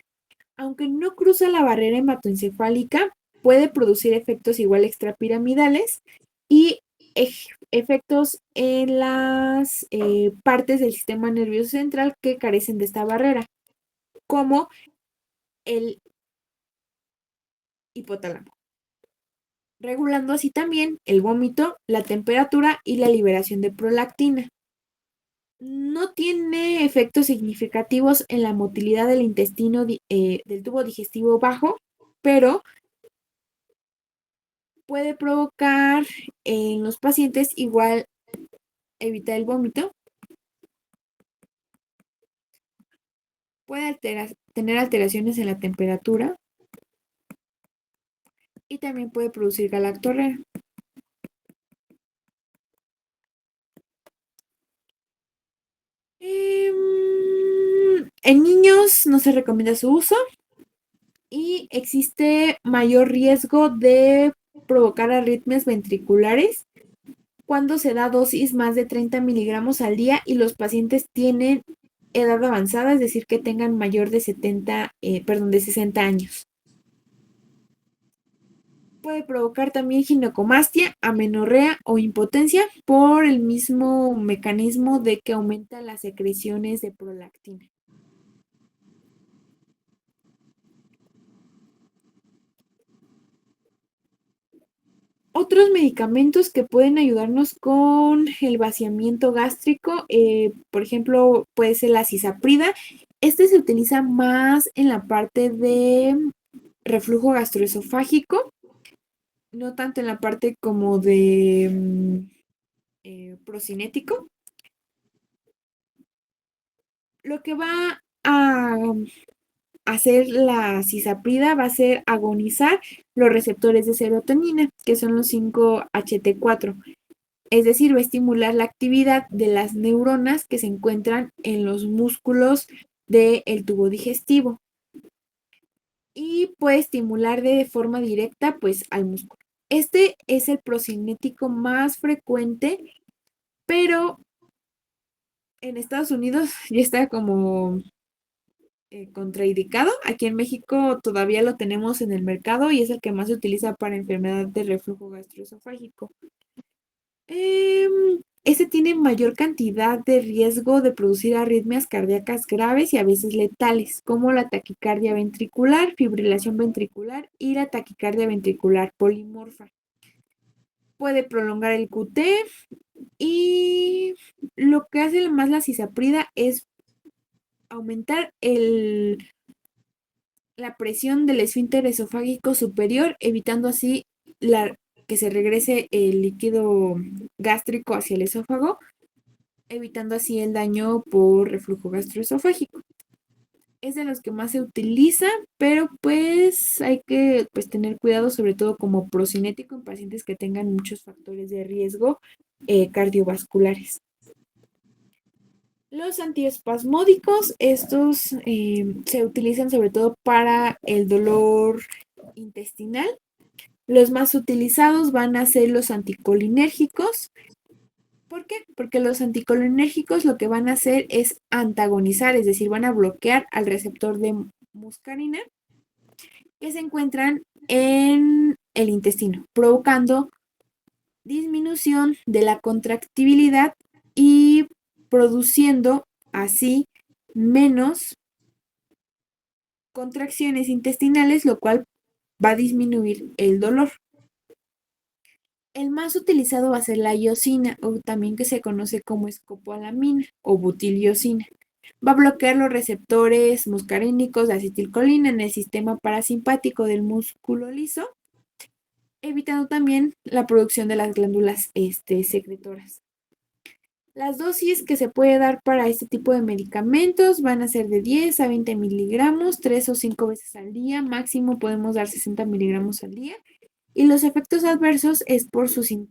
Aunque no cruza la barrera hematoencefálica, puede producir efectos igual extrapiramidales y efectos en las partes del sistema nervioso central que carecen de esta barrera, como el hipotálamo, regulando así también el vómito, la temperatura y la liberación de prolactina. No tiene efectos significativos en la motilidad del intestino del tubo digestivo bajo, pero puede provocar en los pacientes igual evitar el vómito, puede tener alteraciones en la temperatura y también puede producir galactorrea. En niños no se recomienda su uso y existe mayor riesgo de provocar arritmias ventriculares cuando se da dosis más de 30 miligramos al día y los pacientes tienen edad avanzada, es decir, que tengan mayor de 60 años. Puede provocar también ginecomastia, amenorrea o impotencia por el mismo mecanismo de que aumenta las secreciones de prolactina. Otros medicamentos que pueden ayudarnos con el vaciamiento gástrico, por ejemplo, puede ser la cisaprida. Este se utiliza más en la parte de reflujo gastroesofágico, no tanto en la parte como de procinético. Lo que va a hacer la cisaprida va a ser agonizar los receptores de serotonina, que son los 5-HT4. Es decir, va a estimular la actividad de las neuronas que se encuentran en los músculos del tubo digestivo y puede estimular de forma directa pues al músculo. Este es el procinético más frecuente, pero en Estados Unidos ya está como contraindicado. Aquí en México todavía lo tenemos en el mercado y es el que más se utiliza para enfermedad de reflujo gastroesofágico. Este tiene mayor cantidad de riesgo de producir arritmias cardíacas graves y a veces letales, como la taquicardia ventricular, fibrilación ventricular y la taquicardia ventricular polimorfa. Puede prolongar el QT y lo que hace más la cisaprida es aumentar la presión del esfínter esofágico superior, evitando así que se regrese el líquido gástrico hacia el esófago, evitando así el daño por reflujo gastroesofágico. Es de los que más se utiliza, pero pues hay que tener cuidado, sobre todo como procinético en pacientes que tengan muchos factores de riesgo cardiovasculares. Los antiespasmódicos, estos se utilizan sobre todo para el dolor intestinal. Los más utilizados van a ser los anticolinérgicos. ¿Por qué? Porque los anticolinérgicos lo que van a hacer es antagonizar, es decir, van a bloquear al receptor de muscarina que se encuentran en el intestino, provocando disminución de la contractibilidad y produciendo así menos contracciones intestinales, lo cual va a disminuir el dolor. El más utilizado va a ser la iosina, o también que se conoce como escopolamina o butiliosina. Va a bloquear los receptores muscarínicos de acetilcolina en el sistema parasimpático del músculo liso, evitando también la producción de las glándulas secretoras. Las dosis que se puede dar para este tipo de medicamentos van a ser de 10 a 20 miligramos, 3 o 5 veces al día, máximo podemos dar 60 miligramos al día. Y los efectos adversos es por sus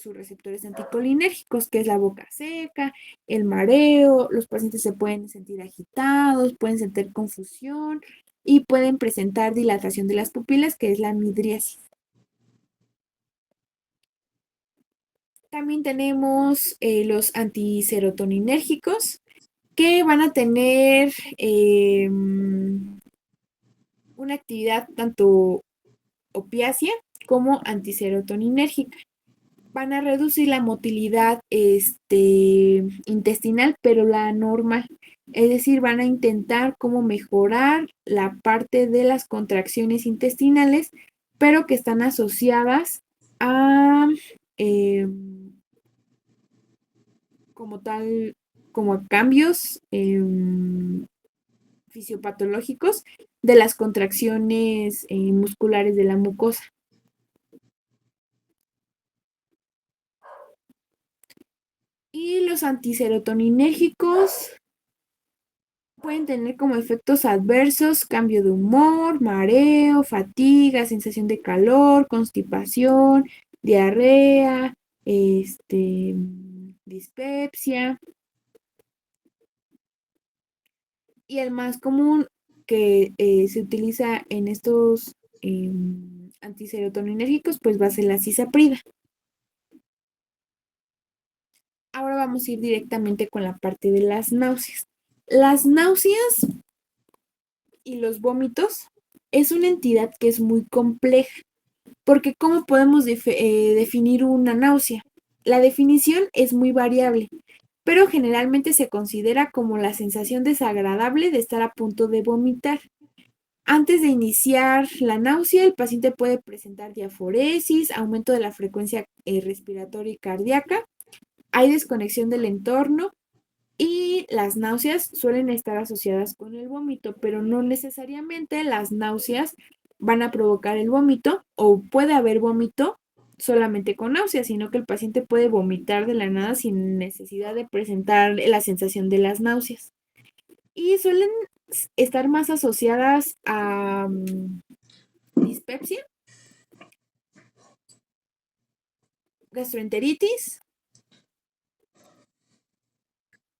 receptores anticolinérgicos, que es la boca seca, el mareo, los pacientes se pueden sentir agitados, pueden sentir confusión y pueden presentar dilatación de las pupilas, que es la midriasis. También tenemos los antiserotoninérgicos, que van a tener una actividad tanto opiácea como antiserotoninérgica. Van a reducir la motilidad intestinal, pero la normal. Es decir, van a intentar cómo mejorar la parte de las contracciones intestinales, pero que están asociadas a eh, como tal, como a cambios fisiopatológicos de las contracciones musculares de la mucosa. Y los antiserotoninérgicos pueden tener como efectos adversos cambio de humor, mareo, fatiga, sensación de calor, constipación, diarrea, dispepsia. Y el más común que se utiliza en estos antiserotoninérgicos, pues va a ser la cisaprida. Ahora vamos a ir directamente con la parte de las náuseas. Las náuseas y los vómitos es una entidad que es muy compleja, porque ¿cómo podemos definir una náusea? La definición es muy variable, pero generalmente se considera como la sensación desagradable de estar a punto de vomitar. Antes de iniciar la náusea, el paciente puede presentar diaforesis, aumento de la frecuencia respiratoria y cardíaca, hay desconexión del entorno y las náuseas suelen estar asociadas con el vómito, pero no necesariamente las náuseas van a provocar el vómito o puede haber vómito solamente con náuseas, sino que el paciente puede vomitar de la nada sin necesidad de presentar la sensación de las náuseas. Y suelen estar más asociadas a dispepsia, gastroenteritis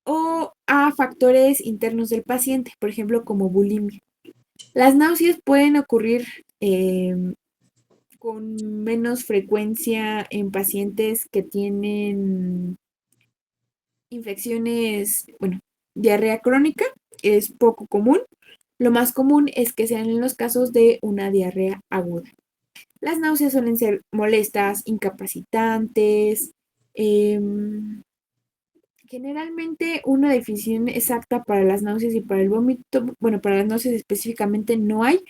o a factores internos del paciente, por ejemplo, como bulimia. Las náuseas pueden ocurrir con menos frecuencia en pacientes que tienen infecciones, bueno, diarrea crónica, es poco común. Lo más común es que sean en los casos de una diarrea aguda. Las náuseas suelen ser molestas, incapacitantes. Generalmente una definición exacta para las náuseas y para el vómito, bueno, para las náuseas específicamente no hay.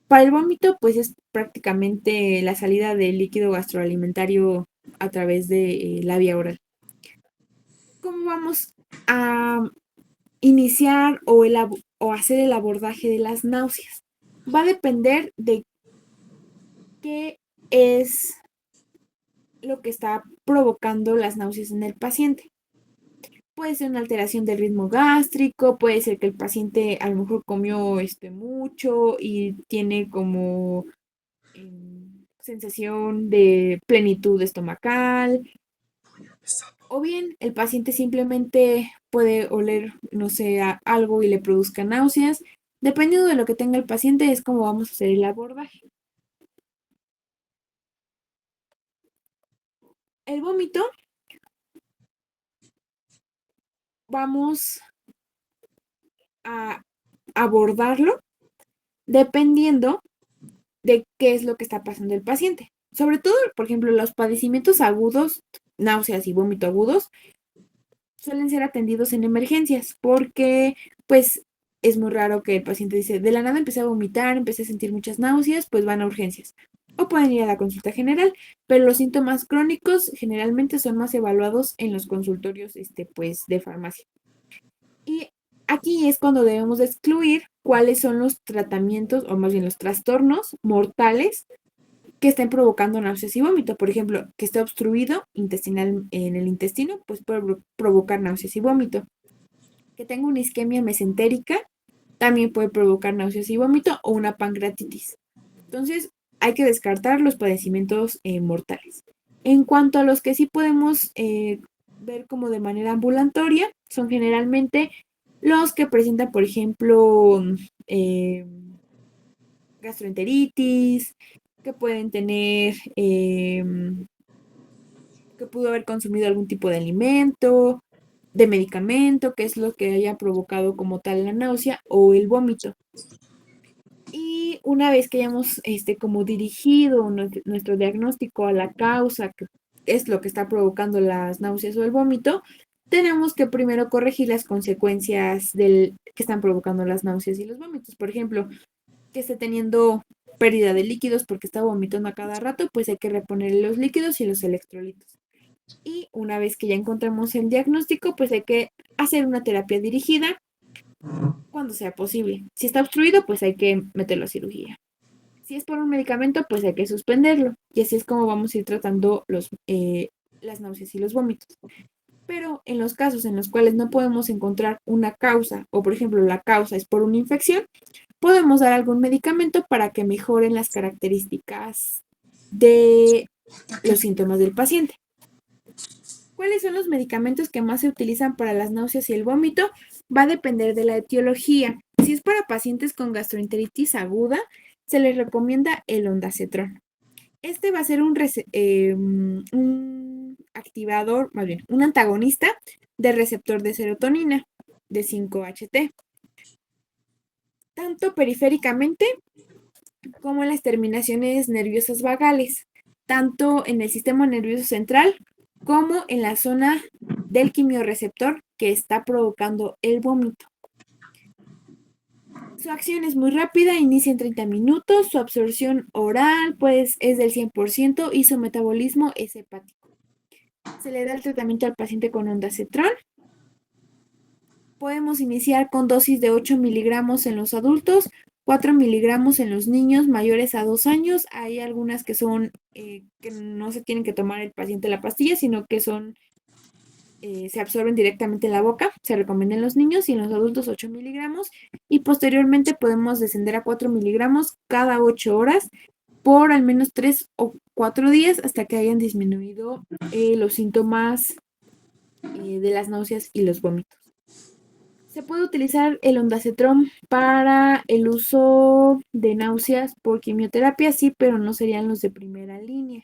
Para el vómito, pues es prácticamente la salida del líquido gastroalimentario a través de la vía oral. ¿Cómo vamos a iniciar o hacer el abordaje de las náuseas? Va a depender de qué es lo que está provocando las náuseas en el paciente. Puede ser una alteración del ritmo gástrico, puede ser que el paciente a lo mejor comió mucho y tiene como sensación de plenitud estomacal. O bien el paciente simplemente puede oler, no sé, algo y le produzca náuseas. Dependiendo de lo que tenga el paciente es como vamos a hacer el abordaje. El vómito, vamos a abordarlo dependiendo de qué es lo que está pasando el paciente. Sobre todo, por ejemplo, los padecimientos agudos, náuseas y vómito agudos, suelen ser atendidos en emergencias porque pues es muy raro que el paciente dice, de la nada empecé a vomitar, empecé a sentir muchas náuseas, pues van a urgencias. O pueden ir a la consulta general, pero los síntomas crónicos generalmente son más evaluados en los consultorios pues, de farmacia. Y aquí es cuando debemos de excluir cuáles son los tratamientos, o más bien los trastornos mortales que estén provocando náuseas y vómito. Por ejemplo, que esté obstruido intestinal en el intestino, pues puede provocar náuseas y vómito. Que tenga una isquemia mesentérica, también puede provocar náuseas y vómito o una pancreatitis. Entonces, hay que descartar los padecimientos mortales. En cuanto a los que sí podemos ver como de manera ambulatoria, son generalmente los que presentan, por ejemplo, eh, gastroenteritis, que pueden tener, que pudo haber consumido algún tipo de alimento, de medicamento, que es lo que haya provocado como tal la náusea o el vómito. Y una vez que hayamos como dirigido nuestro diagnóstico a la causa, que es lo que está provocando las náuseas o el vómito, tenemos que primero corregir las consecuencias que están provocando las náuseas y los vómitos. Por ejemplo, que esté teniendo pérdida de líquidos porque está vomitando a cada rato, pues hay que reponer los líquidos y los electrolitos. Y una vez que ya encontramos el diagnóstico, pues hay que hacer una terapia dirigida cuando sea posible. Si está obstruido, pues hay que meterlo a cirugía. Si es por un medicamento, pues hay que suspenderlo. Y así es como vamos a ir tratando las náuseas y los vómitos. Pero en los casos en los cuales no podemos encontrar una causa, o por ejemplo la causa es por una infección, podemos dar algún medicamento para que mejoren las características de los síntomas del paciente. ¿Cuáles son los medicamentos que más se utilizan para las náuseas y el vómito? Va a depender de la etiología. Si es para pacientes con gastroenteritis aguda, se les recomienda el ondansetron. Este va a ser un activador, más bien, un antagonista del receptor de serotonina de 5-HT, tanto periféricamente como en las terminaciones nerviosas vagales, tanto en el sistema nervioso central como en la zona del quimiorreceptor que está provocando el vómito. Su acción es muy rápida, inicia en 30 minutos, su absorción oral pues es del 100% y su metabolismo es hepático. Se le da el tratamiento al paciente con ondansetron. Podemos iniciar con dosis de 8 miligramos en los adultos, 4 miligramos en los niños mayores a 2 años. Hay algunas que son que no se tienen que tomar el paciente la pastilla, sino que se absorben directamente en la boca. Se recomienda en los niños y en los adultos 8 miligramos. Y posteriormente podemos descender a 4 miligramos cada 8 horas por al menos 3 o 4 días hasta que hayan disminuido los síntomas de las náuseas y los vómitos. Se puede utilizar el ondansetron para el uso de náuseas por quimioterapia, sí, pero no serían los de primera línea.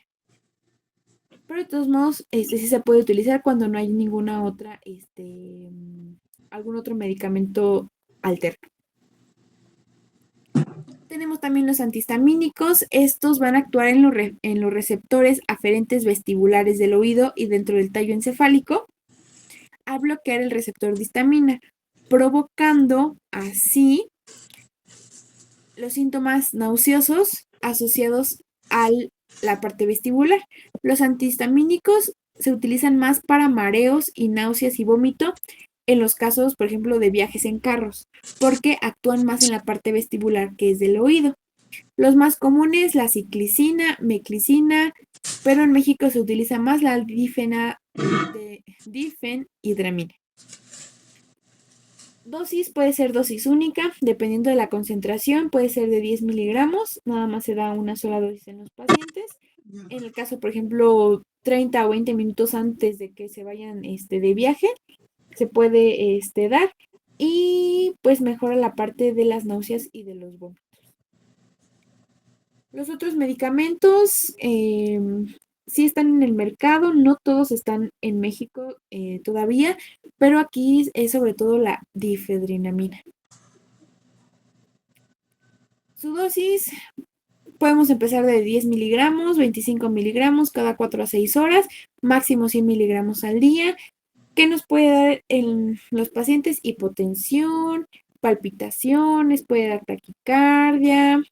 Pero de todos modos, sí se puede utilizar cuando no hay ninguna otra, algún otro medicamento alterno. Tenemos también los antihistamínicos. Estos van a actuar en los receptores aferentes vestibulares del oído y dentro del tallo encefálico a bloquear el receptor de histamina, provocando así los síntomas nauseosos asociados a la parte vestibular. Los antihistamínicos se utilizan más para mareos y náuseas y vómito en los casos, por ejemplo, de viajes en carros, porque actúan más en la parte vestibular que es del oído. Los más comunes, la ciclicina, meclicina, pero en México se utiliza más la difenhidramina. Dosis puede ser dosis única, dependiendo de la concentración, puede ser de 10 miligramos, nada más se da una sola dosis en los pacientes, En el caso, por ejemplo, 30 o 20 minutos antes de que se vayan de viaje, se puede dar y pues mejora la parte de las náuseas y de los vómitos. Los otros medicamentos sí están en el mercado, no todos están en México todavía, pero aquí es sobre todo la difedrinamina. Su dosis podemos empezar de 10 miligramos, 25 miligramos cada 4 a 6 horas, máximo 100 miligramos al día. ¿Qué nos puede dar en los pacientes? Hipotensión, palpitaciones, puede dar taquicardia,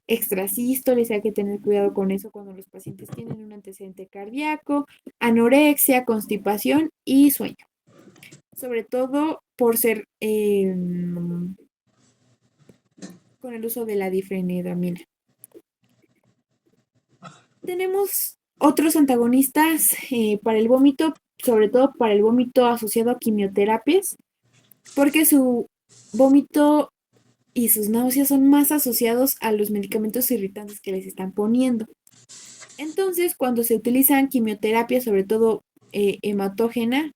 extrasístoles, hay que tener cuidado con eso cuando los pacientes tienen un antecedente cardíaco, anorexia, constipación y sueño. Sobre todo por ser con el uso de la difenhidramina. Tenemos otros antagonistas para el vómito, sobre todo para el vómito asociado a quimioterapias, porque su vómito y sus náuseas son más asociados a los medicamentos irritantes que les están poniendo. Entonces, cuando se utilizan quimioterapia, sobre todo hematógena,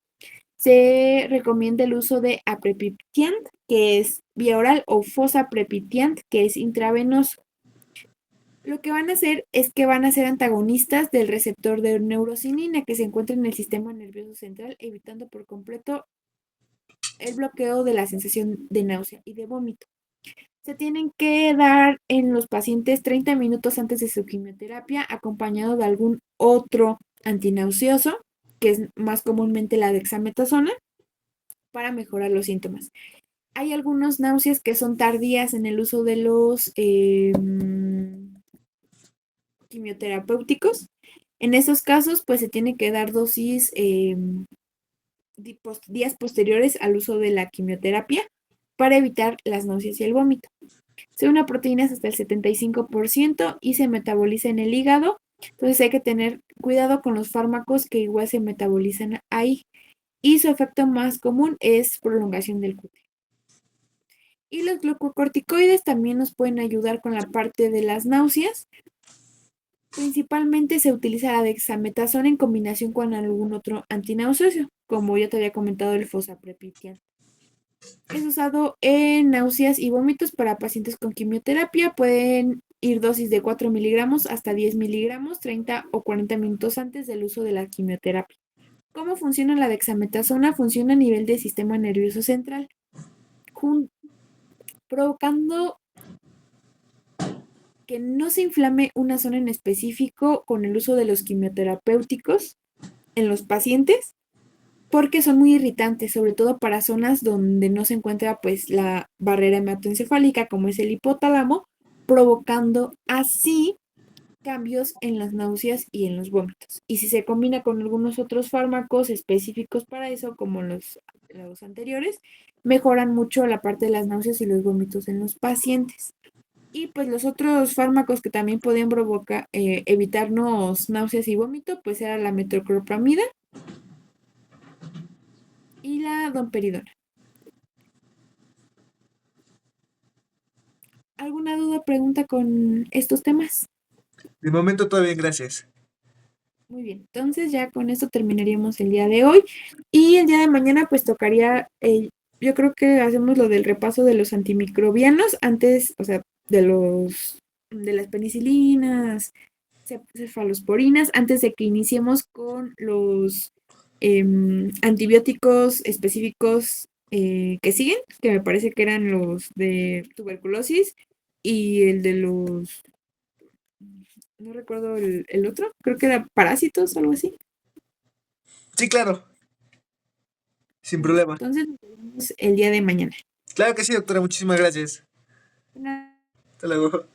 se recomienda el uso de aprepitiant, que es vía oral, o fosaprepitiant, que es intravenoso. Lo que van a hacer es que van a ser antagonistas del receptor de neurocinina que se encuentra en el sistema nervioso central, evitando por completo el bloqueo de la sensación de náusea y de vómito. Se tienen que dar en los pacientes 30 minutos antes de su quimioterapia, acompañado de algún otro antinauseoso, que es más comúnmente la dexametasona, para mejorar los síntomas. Hay algunas náuseas que son tardías en el uso de los quimioterapéuticos. En esos casos, pues se tiene que dar dosis días posteriores al uso de la quimioterapia para evitar las náuseas y el vómito. Se una proteínas hasta el 75% y se metaboliza en el hígado. Entonces hay que tener cuidado con los fármacos que igual se metabolizan ahí. Y su efecto más común es prolongación del QT. Y los glucocorticoides también nos pueden ayudar con la parte de las náuseas. Principalmente se utiliza la dexametasona en combinación con algún otro antinauseoso, como ya te había comentado el fosaprepitian. Es usado en náuseas y vómitos para pacientes con quimioterapia. Pueden ir dosis de 4 miligramos hasta 10 miligramos 30 o 40 minutos antes del uso de la quimioterapia. ¿Cómo funciona la dexametasona? Funciona a nivel del sistema nervioso central, provocando que no se inflame una zona en específico con el uso de los quimioterapéuticos en los pacientes, porque son muy irritantes, sobre todo para zonas donde no se encuentra pues la barrera hematoencefálica, como es el hipotálamo, provocando así cambios en las náuseas y en los vómitos. Y si se combina con algunos otros fármacos específicos para eso, como los anteriores, mejoran mucho la parte de las náuseas y los vómitos en los pacientes. Y pues los otros fármacos que también podían provocar, evitarnos náuseas y vómito, pues era la metoclopramida y la domperidona. ¿Alguna duda o pregunta con estos temas? De momento todo bien, gracias. Muy bien, entonces ya con esto terminaríamos el día de hoy y el día de mañana pues tocaría, yo creo que hacemos lo del repaso de los antimicrobianos antes, o sea, de las penicilinas, cefalosporinas, antes de que iniciemos con los antibióticos específicos que siguen, que me parece que eran los de tuberculosis y el de los, no recuerdo el otro, creo que era parásitos, algo así. Sí, claro, sin Listo. problema. Entonces, nos vemos el día de mañana. Claro que sí, doctora, muchísimas gracias. Una Hasta luego.